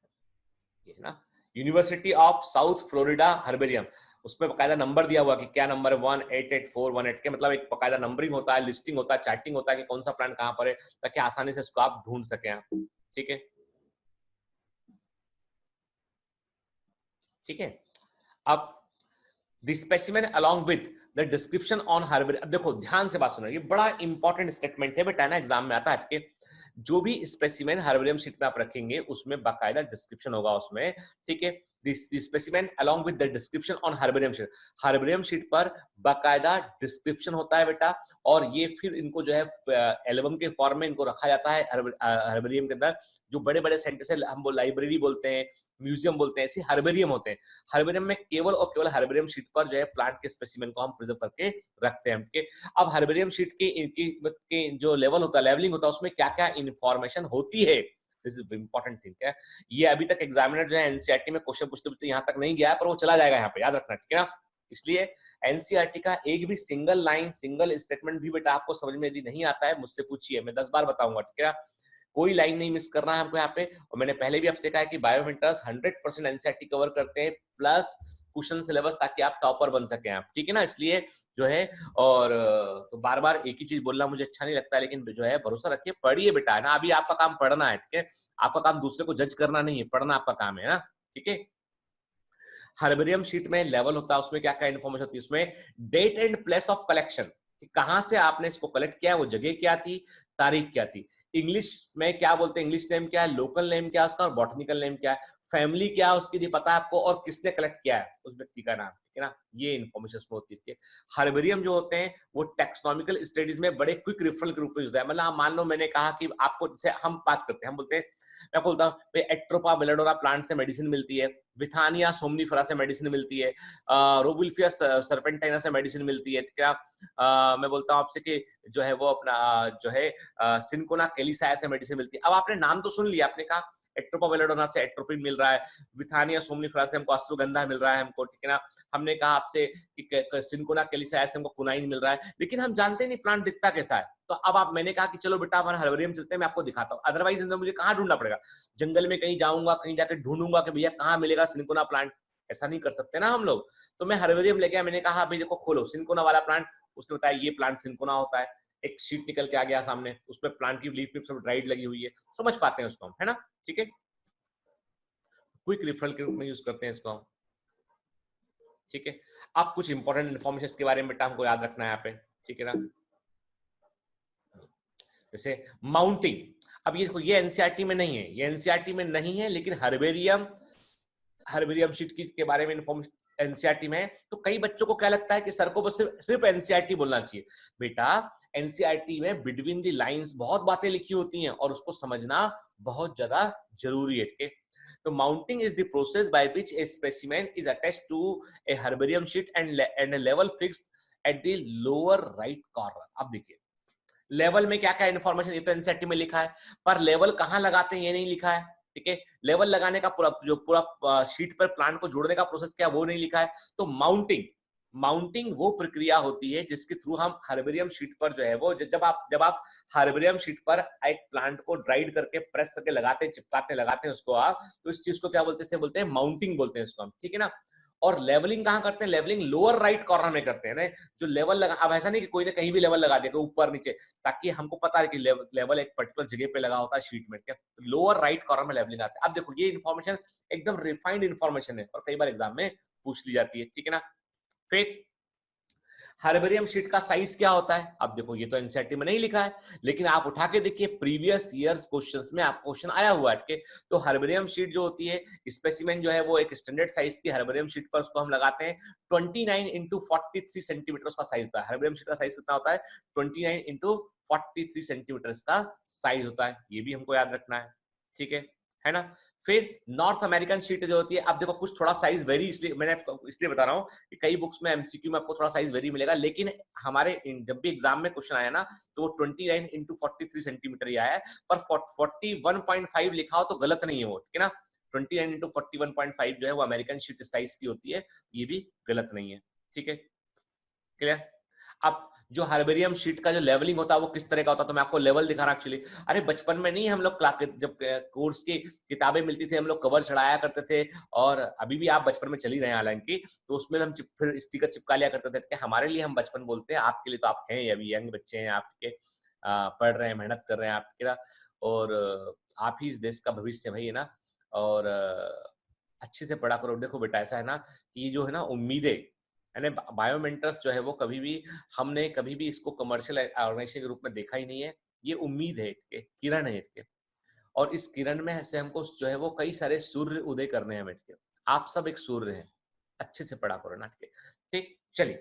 ये ना, university of south Florida herbarium, उसमें बकायदा नंबर दिया हुआ कि क्या नंबर है, 18841 के, मतलब एक बकायदा नंबरिंग होता है, लिस्टिंग होता है, चार्टिंग होता है कि कौन सा प्लांट कहां पर है, ताकि आसानी से इसको आप ढूंढ सकें आप, ठीक है, ठीक है। अब the specimen along with the description on herbarium, अब देखो ध्यान से बात सुनो, ये बड़ा इंपॉर्टेंट स्टेटमेंट है बेटा ना, एग्जाम में आता है, जो भी स्पेसिमेन हर्बेरियम शीट में आप रखेंगे उसमें बाकायदा डिस्क्रिप्शन होगा उसमें, ठीक है। This specimen along with the description on herbarium sheet, herbarium sheet पर बाकायदा डिस्क्रिप्शन होता है बेटा, और ये फिर इनको जो है एल्बम के फॉर्म में इनको रखा जाता है हर्बेरियम के अंदर, जो बड़े बड़े सेंटर से हम वो लाइब्रेरी बोलते हैं, म्यूजियम बोलते हैं, ऐसे हर्बेरियम होते हैं। हर्बेरियम में केवल और केवल हर्बेरियम शीट पर जो है प्लांट के स्पेसिमेन को हम प्रिजर्व करके रखते हैं। अब हर्बेरियम शीट के इनकी जो लेवल होता है, लेवलिंग होता है, उसमें क्या क्या इंफॉर्मेशन होती है, दिस इज इंपॉर्टेंट थिंग है। ये अभी तक एग्जामिनर जो है एनसीईआरटी में क्वेश्चन पूछते यहाँ तक नहीं गया, पर वो चला जाएगा यहाँ पे, याद रखना, ठीक है ना। इसलिए एनसीईआरटी का एक भी सिंगल लाइन, सिंगल स्टेटमेंट भी बेटा आपको समझ में यदि नहीं आता है, मुझसे पूछिए, मैं 10 बार बताऊंगा, ठीक है। कोई लाइन नहीं मिस करना है हमको यहाँ पे, और मैंने पहले भी आपसे कहा कि बायोमेंटर्स 100% एनसीईआरटी कवर करते हैं प्लस क्वेश्चन सिलेबस, ताकि आप टॉपर बन सके आप, ठीक है ना। इसलिए जो है, और तो बार बार एक ही चीज बोलना मुझे अच्छा नहीं लगता, लेकिन जो है भरोसा रखिए, पढ़िए बेटा, है ना, अभी आपका काम पढ़ना है, ठीक है, आपका काम दूसरे को जज करना नहीं है, पढ़ना आपका काम है ना, ठीक है। हर्बेरियम शीट में लेवल होता है, उसमें क्या क्या इन्फॉर्मेशन होती है, उसमें date and place of collection, कहां से आपने इसको कलेक्ट किया, वो जगह क्या थी, तारीख क्या थी, इंग्लिश में क्या बोलते हैं, इंग्लिश नेम क्या है, लोकल नेम क्या है उसका, और बॉटनिकल नेम क्या है, फैमिली क्या है उसकी भी पता है आपको, और किसने कलेक्ट किया है उस व्यक्ति का नाम, ठीक है ना, ये इन्फॉर्मेशन होती है। हर्बेरियम जो होते हैं वो टेक्सोनॉमिकल स्टडीज में बड़े क्विक रेफरल के रूप में होता है, मतलब मान लो मैंने कहा कि आपको, जैसे हम बात करते हैं, हम बोलते हैं, मैं बोलता हूँ एट्रोपा बेलेडोरा प्लांट से मेडिसिन मिलती है, विथानिया सोमनीफेरा से मेडिसिन मिलती है, रोबिल्फिया सर्पेंटाइना से मेडिसिन मिलती है, क्या मैं बोलता हूँ आपसे कि जो है वो अपना जो है सिंकोना कैलिसाया से मेडिसिन मिलती है। अब आपने नाम तो सुन लिया, आपने कहा एट्रोपा बेलेडोरा से एट्रोपिन मिल रहा है, विथानिया सोमनीफेरा से हमको अश्वगंधा मिल रहा है हमको, ठीक है ना। हमने कहा आपसे कि सिंकोना कैलिसाया से हमको कुनाइन मिल रहा है, लेकिन हम जानते नहीं प्लांट दिखता कैसा है। तो अब आप, मैंने कहा कि चलो बेटा अपन हर्बेरियम चलते हैं, मैं आपको दिखाता हूँ, अदरवाइज मुझे कहाँ ढूंढना पड़ेगा, जंगल में कहीं जाऊंगा, कहीं जाकर ढूंढूंगा कि भैया कहाँ मिलेगा सिंकोना प्लांट, ऐसा नहीं कर सकते ना हम लोग। तो मैं हर्बेरियम लेके आया, मैंने कहा भाई देखो खोलो सिंकोना वाला प्लांट, उसने बताया ये प्लांट सिंकोना होता है, एक शीट निकल के आ गया सामने, उसमें प्लांट की लीफ सब ड्राइड लगी हुई है, समझ पाते हैं उसको हम, है ना, ठीक है। क्विक रिफरल के रूप में यूज करते हैं इसको हम, ठीक है। अब कुछ इंपॉर्टेंट इन्फॉर्मेशन के बारे में बेटा हमको याद रखना है यहाँ पे, ठीक है ना। जैसे माउंटिंग, अब ये एनसीईआरटी में नहीं है, ये एनसीईआरटी में नहीं है, लेकिन हर्बेरियम शीट के बारे में इन्फॉर्मेशन एनसीईआरटी में है। तो कई बच्चों को क्या लगता है कि सर को बस सिर्फ एनसीईआरटी बोलना चाहिए। बेटा एनसीईआरटी में बिटवीन द लाइंस बहुत बातें लिखी होती हैं और उसको समझना बहुत ज्यादा जरूरी है, ठीक है। तो mounting is the process by which a specimen is attached to a herbarium sheet and a लेवल fixed at the lower right corner. अब देखिए लेवल में क्या क्या इन्फॉर्मेशन, ये तो एनसीईआरटी में लिखा है, पर लेवल कहां लगाते हैं ये नहीं लिखा है, ठीक है। लेवल लगाने का पूरा शीट पर प्लांट को जोड़ने का प्रोसेस क्या वो नहीं लिखा है। तो माउंटिंग वो प्रक्रिया होती है जिसके थ्रू हम हर्बेरियम शीट पर जो है वो जब आप हर्बेरियम शीट पर एक प्लांट को ड्राइड करके प्रेस करके लगाते हैं उसको आप, तो इस चीज को क्या बोलते हैं माउंटिंग बोलते हैं इसको हम, ठीक है ना। और लेवलिंग कहां करते हैं, लेवलिंग लोअर राइट कॉर्नर में करते हैं ना। जो लेवल लगा, अब ऐसा नहीं कि कोई ने कहीं भी लेवल लगा दिया ऊपर नीचे, ताकि हमको पता है कि लेवल एक पर्टिकुलर जगह पे लगा होता है शीट में, क्या लोअर राइट कॉर्नर में लेवलिंग आता है। अब देखो ये इन्फॉर्मेशन एकदम रिफाइंड इन्फॉर्मेशन है और कई बार एग्जाम में पूछ ली जाती है, ठीक है ना। फिर हर्बेरियम शीट का साइज क्या होता है, अब देखो ये तो एनसीईआरटी में नहीं लिखा है, लेकिन आप उठा के देखिए प्रीवियस ईयर्स क्वेश्चंस में आपको क्वेश्चन आया हुआ है। तो हर्बेरियम शीट जो होती है, स्पेसिमेन जो है वो एक स्टैंडर्ड साइज की हर्बेरियम शीट पर उसको हम लगाते हैं 29 into 43 सेंटीमीटर उसका साइज होता है। हर्बेरियम शीट का साइज कितना होता है, 29 into 43 सेंटीमीटर का साइज होता है, ये भी हमको याद रखना है, ठीक है ना। फिर नॉर्थ अमेरिकन शीट जो होती है, अब देखो कुछ थोड़ा साइज वेरी, इसलिए मैंने इसलिए बता रहा हूं कि कई बुक्स में एमसीक्यू में आपको थोड़ा साइज वेरी मिलेगा, लेकिन हमारे जब भी एग्जाम में क्वेश्चन आया ना तो 29 into 43 सेंटीमीटर ही आया है, पर 41.5 लिखा हो तो गलत नहीं है वो, ठीक है ना। 29 into 41.5 जो है वो अमेरिकन शीट साइज की होती है, ये भी गलत नहीं है, ठीक है, क्लियर। अब जो हर्बेरियम शीट का जो लेवलिंग होता है वो किस तरह का होता है, तो मैं आपको लेवल दिखा रहा हूं एक्चुअली। अरे बचपन में नहीं हम लोग जब कोर्स की किताबें मिलती थी हम लोग कवर चढ़ाया करते थे, और अभी भी आप बचपन में चल ही रहे हैं हालांकि, तो उसमें हम फिर स्टिकर चिपका लिया करते थे। हमारे लिए हम बचपन बोलते हैं, आपके लिए तो आप हैं अभी यंग बच्चे हैं, आपके पढ़ रहे हैं, मेहनत कर रहे हैं आपके, और आप ही इस देश का भविष्य भाई है ना, और अच्छे से पढ़ा करो। देखो बेटा ऐसा है ना कि जो है ना उम्मीदें, यानी बायोमेंटर्स जो है वो हमने कभी भी इसको कमर्शियल ऑर्गेनाइजेशन के रूप में देखा ही नहीं है। ये उम्मीद है, किरण है इसके, और इस किरण में से हमको जो है वो कई सारे सूर्य उदय करने हैं बैठ के। आप सब एक सूर्य हैं, अच्छे से पढ़ा करो नाटक, ठीक। चलिए,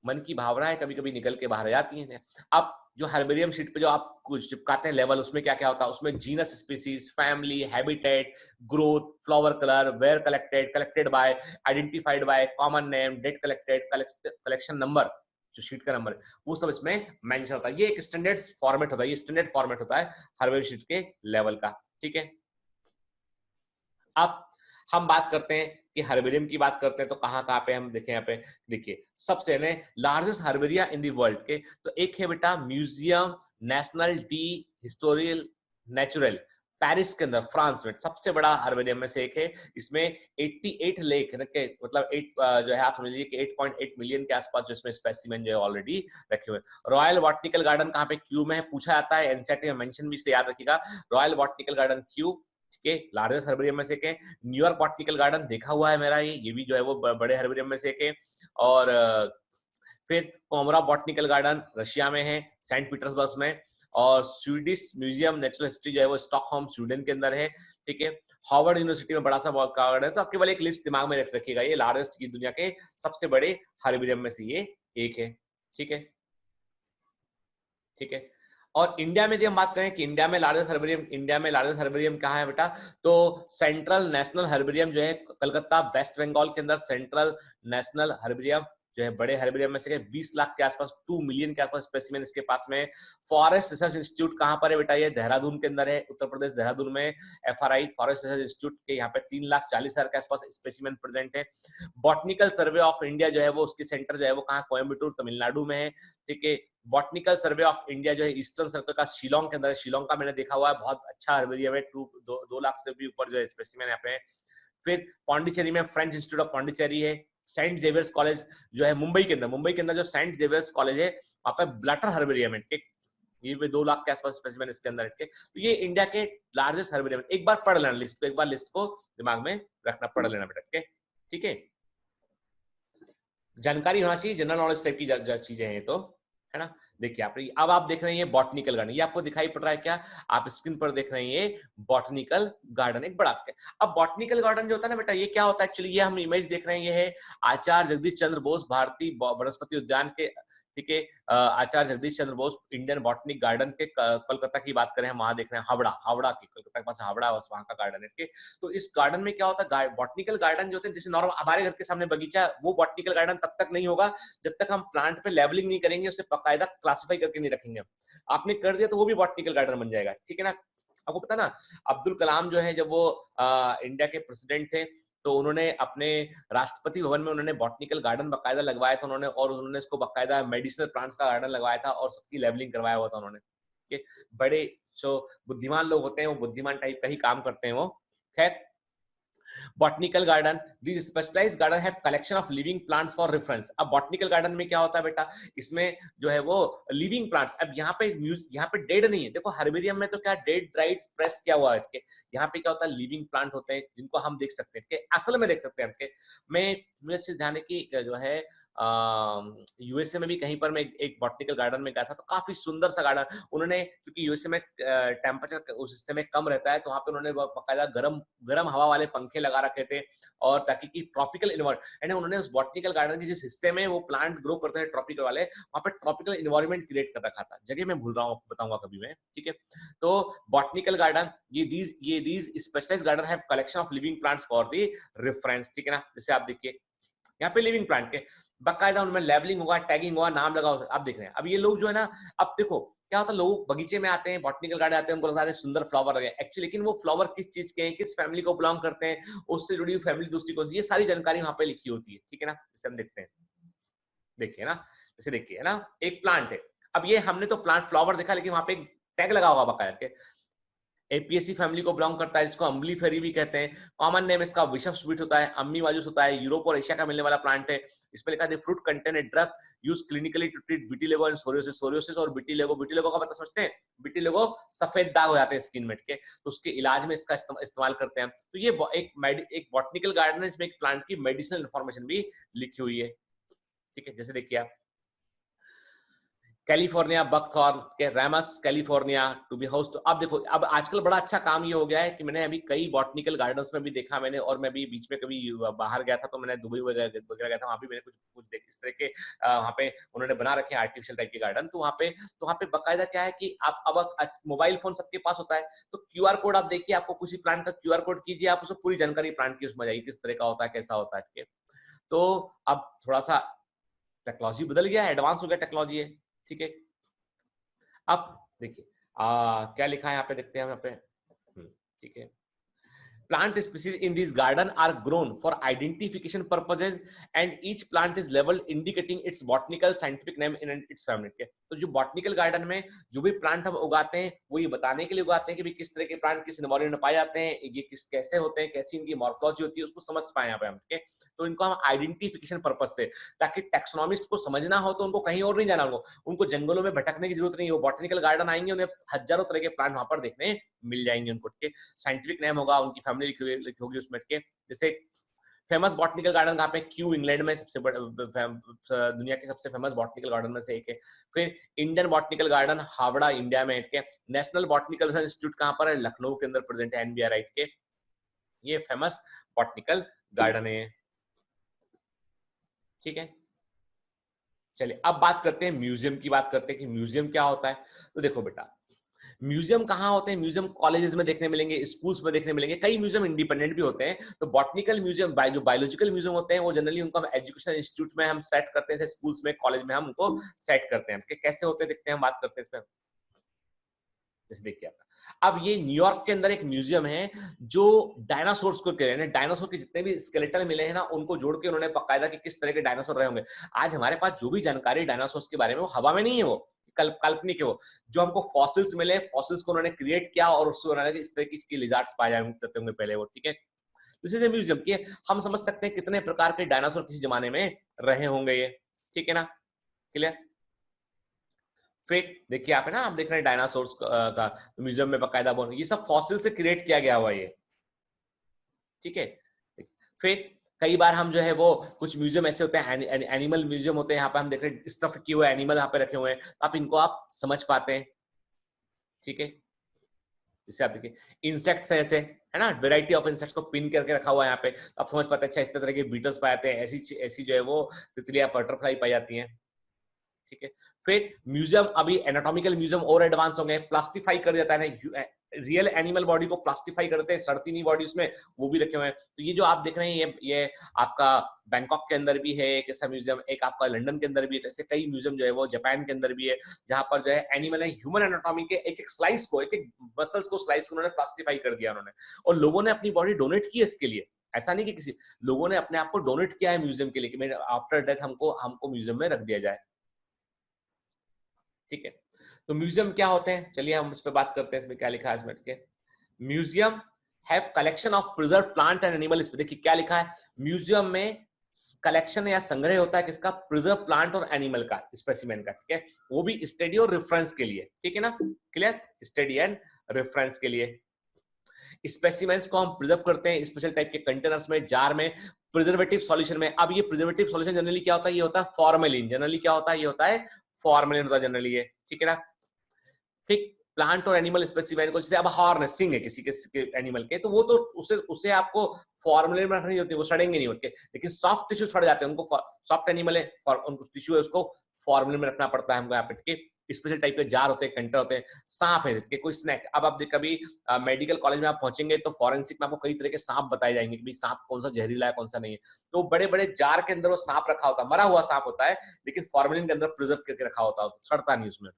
मन की भावनाएं कभी कभी निकल के बाहर आ जाती हैं। अब जो हर्बेरियम शीट पे जो आप कुछ चिपकाते हैं लेवल, उसमें क्या क्या होता है, उसमें genus, species, family, habitat, growth, flower colour, where collected by, identified by, common name, date collected, collection number, जो शीट का नंबर वो सब इसमें मेंशन होता है। ये एक स्टैंडर्ड फॉर्मेट होता है, ये स्टैंडर्ड फॉर्मेट होता है हर्बेरियम शीट के लेवल का, ठीक है। अब हम बात करते हैं कि हर्बेरियम की बात करते हैं तो कहां पे हम देखें, यहाँ पे देखिए सबसे largest herbaria in the world के, तो एक है बेटा म्यूजियम नेशनल डी हिस्टोरियल नेचुरल, पेरिस के अंदर, फ्रांस में सबसे बड़ा हर्बेरियम में से एक है। इसमें 88 लेख के मतलब 8 जो है आप समझ लीजिए कि 8.8 मिलियन के आसपास जो इसमें स्पेसिमेन जो है ऑलरेडी रखे हुए। रॉयल बॉटनिकल गार्डन कहाँ पे, क्यू में है, पूछा जाता है एनसीईआरटी में मेंशन भी, इसलिए याद रखिएगा रॉयल बॉटनिकल गार्डन क्यू के लार्जेस्ट हर्बेरियम में से एक है। न्यूयॉर्क बॉटनिकल गार्डन देखा हुआ है मेरा, ये भी जो है वो बड़े हर्बेरियम में से एक है। और फिर कोमरा बॉटनिकल गार्डन रशिया में है, सेंट पीटर्सबर्ग में। और स्वीडिश म्यूजियम नेचुरल हिस्ट्री जो है वो स्टॉकहोम स्वीडन के अंदर है, ठीक है। हार्वर्ड यूनिवर्सिटी में बड़ा सा गार्डन है। तो केवल एक लिस्ट दिमाग में रखिएगा, ये लार्जेस्ट की दुनिया के सबसे बड़े हर्बेरियम में से ये एक है, ठीक है, ठीक है। और इंडिया में यदि हम बात करें कि इंडिया में लार्जेस्ट हर्बेरियम कहाँ है बेटा, तो सेंट्रल नेशनल हर्बेरियम जो है कलकत्ता वेस्ट बंगाल के अंदर, सेंट्रल नेशनल हर्बेरियम जो है बड़े हर्बेरियम में से 20 लाख के आसपास, 2 मिलियन के आसपास स्पेसिमेन इसके पास में। फॉरेस्ट रिसर्च इंस्टीट्यूट कहां पर है बेटा, ये देहरादून के अंदर है, उत्तर प्रदेश देहरादून में। FRI फॉरेस्ट रिसर्च इंस्टीट्यूट के यहाँ पे 3,40,000 के आसपास स्पेसिमेन प्रेजेंट है। बॉटनिकल सर्वे ऑफ इंडिया जो है वो उसकी सेंटर जो है वो कहाँ, कोयम्बटूर तमिलनाडु में है, ठीक है। बॉटनिकल सर्वे ऑफ इंडिया जो है ईस्टर्न सर्कल का शिलोंग के अंदर है, शिलोंग का मैंने देखा हुआ है, बहुत अच्छा हर्बेरियम है, 2 लाख से भी ऊपर जो है स्पेसिमेन यहाँ पे। फिर पौंडीचेरी में फ्रेंच इंस्टीट्यूट ऑफ पौंडीचेरी है। सेंट जेवियर्स कॉलेज जो है मुंबई के अंदर जो सेंट जेवियर्स कॉलेज है, वहां पे ब्लैटर हर्बेरियम है, ये भी 2 लाख के आसपास स्पेसिमेन इसके अंदर के। तो ये इंडिया के लार्जेस्ट हर्बेरियम, एक बार पढ़ लेना लिस्ट को, एक बार लिस्ट को दिमाग में रखना, पढ़ लेना बेटा के, ठीक है। जानकारी होना चाहिए, जनरल नॉलेज टाइप की चीजें हैं ये तो, है ना। देखिए आप, अब आप देख रहे हैं ये बॉटनिकल गार्डन, ये आपको दिखाई पड़ रहा है क्या, आप स्क्रीन पर देख रहे हैं ये बॉटनिकल गार्डन, एक बड़ा। अब बॉटनिकल गार्डन जो होता है ना बेटा, ये क्या होता है एक्चुअली, ये हम इमेज देख रहे हैं, ये है आचार्य जगदीश चंद्र बोस भारतीय वनस्पति उद्यान के, ठीक है, आचार्य Jagdish Chandra Bose Indian botanic garden के, कोलकाता की बात करें हम, वहां देख रहे हैं हावड़ा की, कोलकाता के पास हावड़ा है, वहां का गार्डन है। तो इस गार्डन में क्या होता है, बॉटनिकल गार्डन जो होते हैं, जैसे नॉर्मल हमारे घर के सामने बगीचा, वो बॉटनिकल गार्डन तब तक नहीं होगा जब तक हम प्लांट पे लेबलिंग नहीं करेंगे, उसे बाकायदा क्लासिफाई करके नहीं रखेंगे। आपने कर दिया तो वो भी बॉटनिकल गार्डन बन जाएगा, ठीक है ना। आपको पता ना, अब्दुल कलाम जो है, जब वो इंडिया के प्रेसिडेंट थे, तो उन्होंने अपने राष्ट्रपति भवन में उन्होंने बॉटनिकल गार्डन बाकायदा लगवाया था उन्होंने, और उन्होंने इसको बाकायदा मेडिसिनल प्लांट्स का गार्डन लगवाया था और सबकी लेबलिंग करवाया हुआ था उन्होंने। कि बड़े जो बुद्धिमान लोग होते हैं, वो बुद्धिमान टाइप का ही काम करते हैं वो। खैर, botanical garden, this specialised garden have collection of living plants for reference. अब बॉटनिकल गार्डन में क्या होता है बेटा, इसमें जो है वो लिविंग प्लांट्स, अब यहाँ पे डेड नहीं है, देखो हर्बेरियम में तो क्या डेड ड्राइड प्रेस किया हुआ है, यहाँ पे क्या होता है, लिविंग प्लांट होते हैं जिनको हम देख सकते हैं, असल में देख सकते हैं। मैं मुझे अच्छे ध्यान है कि जो है यूएसए में भी कहीं पर मैं एक बॉटनिकल गार्डन में गया था, तो काफी सुंदर सा गार्डन उन्होंने, क्योंकि यूएसए में टेम्परेचर उस हिस्से में कम रहता है, तो वहाँ पे उन्होंने बाकायदा गर्म हवा वाले पंखे लगा रखे थे, और ताकि कि ट्रॉपिकल इन्वायरमेंट, उन्होंने उस बॉटनिकल गार्डन के जिस हिस्से में वो प्लांट ग्रो करते हैं ट्रॉपिकल वाले, वहाँ पे ट्रॉपिकल इन्वायरमेंट क्रिएट कर रखा था, जगह मैं भूल रहा हूँ, बताऊंगा कभी मैं, ठीक है। तो बॉटनिकल गार्डन, ये these specialised garden have collection of living plants for the reference, ठीक है ना। जैसे आप देखिए यहाँ पे लिविंग प्लांट के बाकायदा उनमें लेबलिंग होगा, टैगिंग होगा, नाम लगा होगा, आप देख रहे हैं। अब ये लोग जो है ना, अब देखो क्या होता है, लोग बगीचे में आते हैं, बॉटनिकल गार्डन आते हैं, उनको लगता है सुंदर फ्लावर लगे, एक्चुअली लेकिन वो फ्लावर किस चीज के हैं, किस फैमिली को बिलोंग करते हैं, उससे जुड़ी हुई फैमिली दूसरी कौन सी, ये सारी जानकारी वहां पे लिखी होती है, ठीक है ना। जैसे हम देखते हैं, देखिए ना, जैसे देखिए है ना, एक प्लांट है, अब ये हमने तो प्लांट फ्लावर देखा, लेकिन वहां पे एक टैग लगा होगा बाकायदा के, एपीएसी फैमिली को बिलोंग करता है, इसको अम्बली फेरी भी कहते हैं, कॉमन नेम इसका विशफ स्वीट होता है, अम्मी वाजुस होता है, यूरोप और एशिया का मिलने वाला प्लांट है। इसमें लिखा है fruit contain a drug use clinically to treat vitiligo and psoriasis और विटिलिगो का मतलब समझते हैं, विटिलिगो सफेद दाग हो जाते हैं स्किन में के, तो उसके इलाज में इसका इस्तेमाल करते हैं। तो ये एक बॉटनिकल गार्डन है, इसमें एक प्लांट की मेडिसिनल इंफॉर्मेशन भी लिखी हुई है, ठीक है। जैसे देखिए आप, कैलिफोर्निया बकथॉर्न के Rhamnus California to be house, तो अब देखो, अब आजकल बड़ा अच्छा काम ये हो गया है कि मैंने अभी कई बॉटनिकल गार्डन्स में भी देखा मैंने, और मैं भी बीच में कभी बाहर गया था, तो मैंने दुबई वगैरह गया था, वहां भी मैंने कुछ देख इस तरह के वहां पे उन्होंने बना रखे हैं आर्टिफिशियल टाइप के गार्डन। तो वहां पे बाकायदा क्या है कि आप अब मोबाइल फोन सबके पास होता है, तो क्यूआर कोड आप देखिए, आपको किसी प्लांट का क्यूआर कोड कीजिए, आप उसको पूरी जानकारी प्लांट की उसमें जाएगी, किस तरह का होता है, कैसा होता है। तो अब थोड़ा सा टेक्नोलॉजी बदल गया, एडवांस हो गया टेक्नोलॉजी है, ठीक है। अब देखिए क्या लिखा है यहाँ पे, देखते हैं यहाँ पे, ठीक है। Plant species in this garden are grown for identification purposes and each plant is labeled indicating its botanical scientific name in its family के। तो जो बॉटनिकल गार्डन में जो भी प्लांट हम उगाते हैं, वो ये बताने के लिए उगाते हैं कि भी किस तरह के प्लांट किस एनवायरनमेंट में पाए जाते हैं, ये कैसे होते हैं, कैसी इनकी मॉर्फोलॉजी होती है, उसको समझ पाए यहाँ पे हम, ठीक है। तो इनको हम आइडेंटिफिकेशन पर्पज से, ताकि टैक्सोनॉमिस्ट को समझना हो तो उनको कहीं और नहीं जाना, उनको जंगलों में भटकने की जरूरत नहीं है, वो बॉटनिकल गार्डन आएंगे, उन्हें हजारों तरह के प्लांट वहां पर देखने मिल जाएंगे उनको, ठीक है। साइंटिफिक नेम होगा, उनकी फैमिली लिखी होगी उसमें, ठीक है। जैसे फेमस बॉटनिकल गार्डन कहाँ पे, क्यू इंग्लैंड में सबसे बड़ा, दुनिया के सबसे फेमस बॉटनिकल गार्डन में से एक है। फिर Indian botanical garden Howrah India में, ठीक है। नेशनल बॉटनिकल इंस्टीट्यूट कहाँ पर है, लखनऊ के अंदर प्रेजेंट है, एनबीआर, के। ये फेमस बॉटनिकल गार्डन है, ठीक है। चलिए अब बात करते हैं म्यूजियम की, बात करते हैं कि म्यूजियम क्या होता है। तो देखो बेटा, म्यूजियम कहाँ होते हैं, म्यूजियम कॉलेजेस में देखने मिलेंगे, स्कूल्स में देखने मिलेंगे, कई म्यूजियम इंडिपेंडेंट भी होते हैं। तो बॉटनिकल म्यूजियम, जो बायोलॉजिकल म्यूजियम होते हैं, वो जनरली उनको हम एजुकेशन इंस्टीट्यूट में हम सेट करते हैं, स्कूल्स में, कॉलेज में हम उनको सेट करते हैं। कैसे होते हैं देखते हैं, हम बात करते हैं इसमें। जैसे देखिए अब ये न्यूयॉर्क के अंदर एक म्यूजियम है जो डायनासोर्स को कह रहे हैं, डायनासोर के जितने भी स्केलेटन मिले हैं ना, उनको जोड़ के उन्होंने बाकायदा कि किस तरह के डायनासोर रहे होंगे। आज हमारे पास जो भी जानकारी डायनासोर्स के बारे में, वो हवा में नहीं है, वो काल्पनिक है। वो जो हमको फॉसिल्स मिले, फॉसिल्स को उन्होंने क्रिएट किया और उससे उन्होंने इस तरह की लिजार्ड्स पाए जाते होंगे पहले वो, ठीक है। इसी से म्यूजियम की हम समझ सकते हैं कितने प्रकार के डायनासोर किसी जमाने में रहे होंगे ये, ठीक है ना, क्लियर। फिर देखिए आप है ना, आप देख रहे हैं डायनासोर्स का म्यूजियम में बकायदा बोन, ये सब फॉसिल से क्रिएट किया गया हुआ है ये, ठीक है। फिर कई बार हम जो है वो कुछ म्यूजियम ऐसे होते हैं, एनिमल म्यूजियम होते हैं, यहाँ पे हम देख रहे हैं स्टफ किए हुए एनिमल यहाँ पे रखे हुए हैं, आप इनको आप समझ पाते हैं, ठीक है। जिससे आप देखिए इंसेक्ट्स है ऐसे, है ना, वेराइटी ऑफ इंसेक्ट्स को पिन करके रखा हुआ है यहाँ पे, आप समझ पाते हैं अच्छा इतने तरह के बीटल्स पाए जाते हैं, ऐसी ऐसी जो है वो तितलियां बटरफ्लाई पाई जाती हैं, ठीक है। फिर म्यूजियम अभी एनाटॉमिकल म्यूजियम और एडवांस हो गए, प्लास्टिफाई कर देता है, रियल एनिमल बॉडी को प्लास्टिफाई करते हैं, सड़ती नहीं बॉडी उसमें, वो भी रखे हुए हैं। तो ये जो आप देख रहे हैं ये आपका बैंकॉक के अंदर भी है एक ऐसा म्यूजियम, एक आपका लंदन के अंदर भी है, तो ऐसे कई म्यूजियम जो है वो जापान के अंदर भी है, जहां पर जो है एनिमल है ह्यूमन एनाटॉमी के एक एक स्लाइस को, एक एक मसल्स को स्लाइस को उन्होंने प्लास्टिफाई कर दिया उन्होंने, और लोगों ने अपनी बॉडी डोनेट की है इसके लिए। ऐसा नहीं कि किसी लोगों ने अपने आप को डोनेट किया है म्यूजियम के लिए कि मेरे आफ्टर डेथ हमको म्यूजियम में रख दिया जाए, ठीक है। तो म्यूजियम क्या होते हैं, चलिए हम इस पे बात करते हैं, इसमें क्या लिखा है इसमें, ठीक है। Museum have collection of preserve plant and animal, देखिए क्या लिखा है, म्यूजियम में कलेक्शन या संग्रह होता है किसका, प्रिजर्व प्लांट और एनिमल का, स्पेसिमेन का, ठीक है, वो भी स्टडी और रेफरेंस के लिए, ठीक है ना, क्लियर, स्टडी एंड रेफरेंस के लिए। स्पेसिमेंस को हम प्रिजर्व करते हैं स्पेशल टाइप के कंटेनर्स में, जार में, प्रिजर्वेटिव सॉल्यूशन में। अब ये प्रिजर्वेटिव सॉल्यूशन जनरली क्या होता है, ये होता है फॉर्मेलिन, जनरली क्या होता है, ये होता है फॉर्मेलिन होता है जनरली ये, ठीक है ना। ठीक, प्लांट और एनिमल स्पेसिमेन को, जैसे अब हॉर्न सिंग है किसी के एनिमल के, तो वो तो उसे आपको फॉर्मुले में रखनी होती है, वो सड़ेंगे नहीं उनके, लेकिन सॉफ्ट टिश्यू सड़ जाते हैं, उनको सॉफ्ट एनिमल है उनको टिश्यू है उसको फॉर्मुले में रखना पड़ता है हमको यहाँ पे, ठीक है। स्पेशल टाइप के जार होते हैं, कंटेनर होते हैं, सांप है जिसके कोई स्नैक, अब आप कभी मेडिकल कॉलेज में आप पहुंचेंगे तो फॉरेंसिक में आपको कई तरह के सांप बताए जाएंगे कि भाई सांप कौन सा जहरीला है कौन सा नहीं है, तो बड़े बड़े जार के अंदर वो सांप रखा होता है, मरा हुआ सांप होता है, लेकिन फॉर्मेलिन के अंदर प्रिजर्व करके रखा होता है, सड़ता नहीं उसमें।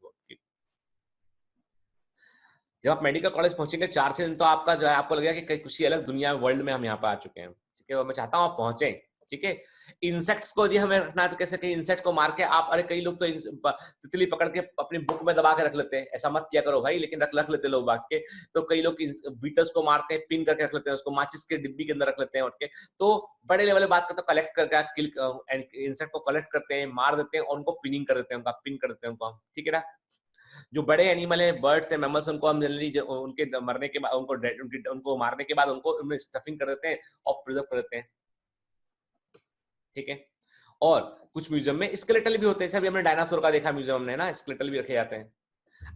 जब आप मेडिकल कॉलेज पहुंचेंगे 4-6 दिन, तो आपका जो है आपको लगेगा कि किसी अलग दुनिया में, वर्ल्ड में हम यहाँ पे आ चुके हैं, ठीक है। और मैं चाहता हूँ आप पहुंचे, ठीक है। इंसेक्ट्स को यदि हमें रखना है तो कैसे, कई इंसेक्ट को मार के आप, अरे कई लोग तो तितली पकड़ के अपनी बुक में दबा के रख लेते हैं, ऐसा मत किया करो भाई, लेकिन रख लेते लोग बाग के, तो कई लोग बीटल्स को मारते हैं, पिन करके रख लेते हैं, उसको माचिस के डिब्बी के अंदर रख लेते हैं उठ के, तो बड़े लेवल बात करते हैं, कलेक्ट करके इंसेक्ट को कलेक्ट करते हैं, मार देते हैं और उनको पिनिंग कर देते हैं, उनका पिन कर देते हैं उनको, ठीक है ना। जो बड़े एनिमल है, बर्ड्स है, मैमल्स, उनको हम जनरली उनके मरने के बाद, उनको मारने के बाद उनको उनमें स्टफिंग कर देते हैं और प्रिजर्व कर देते हैं, ठीक है। और कुछ म्यूजियम में स्केलेटल भी होते हैं, जैसे हमने डायनासोर का देखा म्यूजियम में ना, स्केलेटल भी रखे जाते हैं।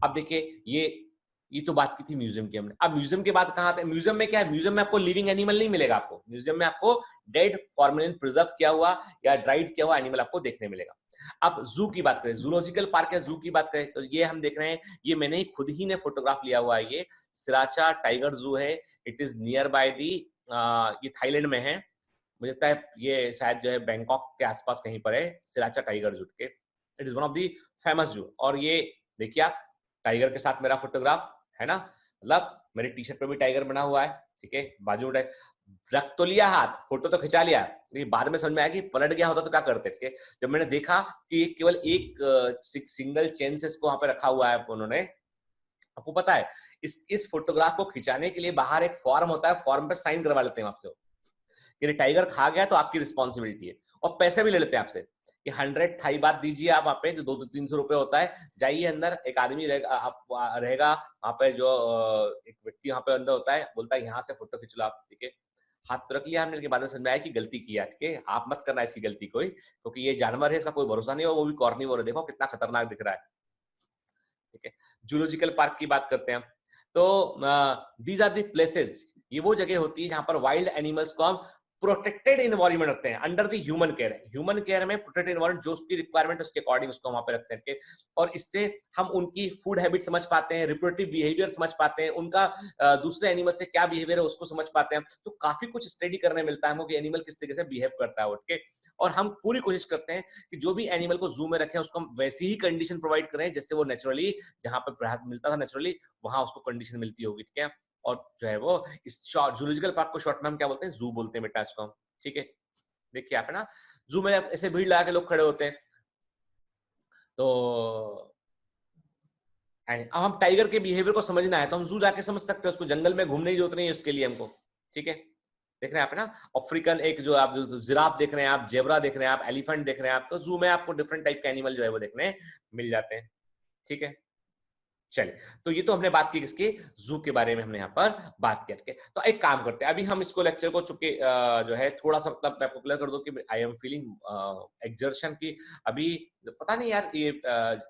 अब देखिए ये तो बात की थी म्यूजियम की हमने, अब म्यूजियम के बाद कहाँ आते हैं, म्यूजियम में क्या है, म्यूजियम में आपको लिविंग एनिमल नहीं मिलेगा, आपको म्यूजियम में आपको डेड फॉर्मेलिन प्रिजर्व किया हुआ या ड्राइड किया हुआ एनिमल आपको देखने मिलेगा। अब जू की बात करें, जूलॉजिकल पार्क या जू की बात करें, तो ये हम देख रहे हैं, ये मैंने ही खुद ही ने फोटोग्राफ लिया हुआ है, ये सिराचा टाइगर जू है, it is near by the, ये थाईलैंड में है, मुझे लगता है ये शायद जो है बैंकॉक के आसपास कहीं पर है, सिराचा टाइगर जू के, it is one of the famous जू। और ये देखिए आप, टाइगर के साथ मेरा फोटोग्राफ है ना, मतलब मेरी टी शर्ट पे भी टाइगर बना हुआ है, ठीक है, बाजू में रख तो लिया हाथ, फोटो तो खिंचा लिया, लेकिन बाद में समझ में आया कि पलट गया होता तो क्या करते, ठीक है। जब मैंने देखा कि केवल एक सिंगल चेन से इसको वहां पे रखा हुआ है उन्होंने, आपको पता है इस फोटोग्राफ को खिंचाने के लिए बाहर एक फॉर्म होता है, फॉर्म पे साइन करवा लेते हैं आपसे, कि टाइगर खा गया तो आपकी रिस्पॉन्सिबिलिटी है, और पैसे भी ले लेते हैं आपसे कि 100 थाई बात दीजिए आप वहाँ पे, जो 200-300 रुपए होता है, जाइए अंदर, एक आदमी रहेगा वहाँ पे, जो एक व्यक्ति वहाँ पे अंदर होता है, बोलता है यहाँ से फोटो खींच लो आप, ठीक है। हाथ तो रख लिया हमने, के बाद में समझ में आया कि गलती किया, ठीक है, आप मत करना ऐसी गलती कोई, क्योंकि ये जानवर है, इसका कोई भरोसा नहीं हो, वो भी कॉर्निवोर है, देखो कितना खतरनाक दिख रहा है, ठीक है। जूलॉजिकल पार्क की बात करते हैं, तो दीज आर दी प्लेसेस, ये वो जगह होती है जहां पर वाइल्ड एनिमल्स को हम प्रोटेक्टेड इन्वायरमेंट रखते हैं, अंडर द ह्यूमन केयर है, ह्यूमन केयर में प्रोटेक्टेड इन्वायरमेंट, जो उसकी रिक्वायरमेंट उसके अकॉर्डिंग उसको वहां पे रखते हैं, और इससे हम उनकी फूड हैबिट समझ पाते हैं, रिप्रोडक्टिव बिहेवियर समझ पाते हैं, उनका दूसरे एनिमल से क्या बिहेवियर है उसको समझ पाते हैं, तो काफी कुछ स्टडी करने मिलता है हमको कि एनिमल किस तरीके से बिहेव करता है, ओके। और हम पूरी कोशिश करते हैं कि जो भी एनिमल को जू में रखें उसको हम वैसी ही कंडीशन प्रोवाइड करें जैसे वो नेचुरली, जहां पर मिलता था नेचुरली, वहां उसको कंडीशन मिलती होगी, ठीक है। और जो है वो इस जूलॉजिकल पार्क को शॉर्ट में हम क्या बोलते हैं, जू बोलते हैं बेटा इसको, ठीक है। देखिए आप है ना, जू में ऐसे भीड़ लगा के लोग खड़े होते हैं, तो अब हम टाइगर के बिहेवियर को समझना है तो हम जू जाके समझ सकते हैं, उसको जंगल में घूमने की जरूरत नहीं है उसके लिए हमको, ठीक है। देख रहे हैं आप ना, अफ्रीकन एक जो आप जिराफ देख रहे हैं, आप जेब्रा देख रहे हैं, आप एलिफेंट देख रहे हैं, आप तो जू में आपको डिफरेंट टाइप के एनिमल जो है वो देखने मिल जाते हैं, ठीक है, चलिए, तो ये तो हमने बात की किसके, जू के बारे में हमने यहाँ पर बात करके। तो एक काम करते हैं, अभी हम इसको लेक्चर को चुके जो है थोड़ा सा मतलब मैं आपको क्लियर कर दूं कि आई एम फीलिंग एक्सर्शन की अभी पता नहीं यार, ये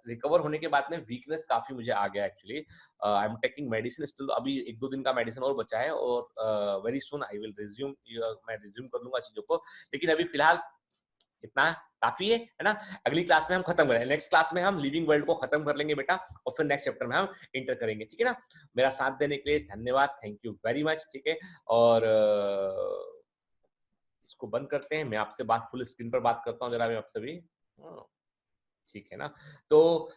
रिकवर होने के बाद में वीकनेस काफी मुझे आ गया actually. I am taking medicine still, अभी 1-2 दिन का मेडिसिन और बचा है और very soon I will resume, मैं रिज्यूम कर लूंगा चीजों को, लेकिन अभी फिलहाल इतना काफी है ना। अगली क्लास में हम खत्म करेंगे, नेक्स्ट क्लास में हम लिविंग वर्ल्ड को खत्म कर लेंगे बेटा, और फिर नेक्स्ट चैप्टर में हम इंटर करेंगे, ठीक है ना। मेरा साथ देने के लिए धन्यवाद, थैंक यू वेरी मच, ठीक है। और इसको बंद करते हैं, मैं आपसे बात फुल स्क्रीन पर बात करता हूँ जरा मैं आपसे भी, ठीक है ना। तो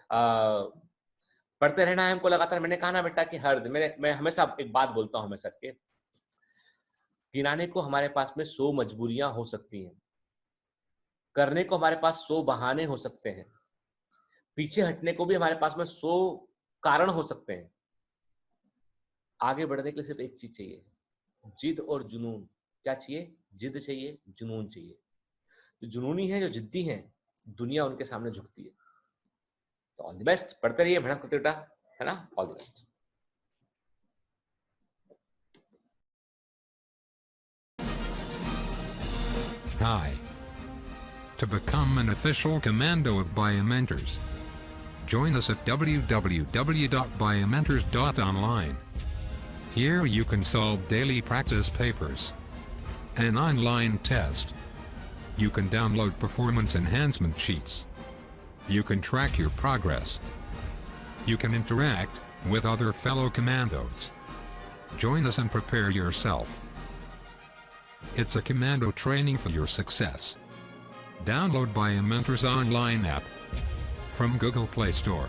पढ़ते रहना है हमको लगातार, मैंने कहा ना बेटा कि हर दिन मैं हमेशा एक बात बोलता हूँ हमेशा के, गिनाने को हमारे पास में 100 मजबूरियां हो सकती हैं, करने को हमारे पास 100 बहाने हो सकते हैं, पीछे हटने को भी हमारे पास में 100 कारण हो सकते हैं, आगे बढ़ने के लिए सिर्फ एक चीज चाहिए, जिद और जुनून। क्या चाहिए, जिद चाहिए, जुनून चाहिए। जो जुनूनी है, जो जिद्दी है, दुनिया उनके सामने झुकती है। तो ऑल द बेस्ट, पढ़ते रहिए, मेहनत करते बेटा, है ना, all the best. Hi. To become an official commando of Biomentors, join us at www.biomentors.online. Here you can solve daily practice papers, an online test. You can download performance enhancement sheets. You can track your progress. You can interact with other fellow commandos. Join us and prepare yourself. It's a commando training for your success. Download Biomentors online app from Google Play Store.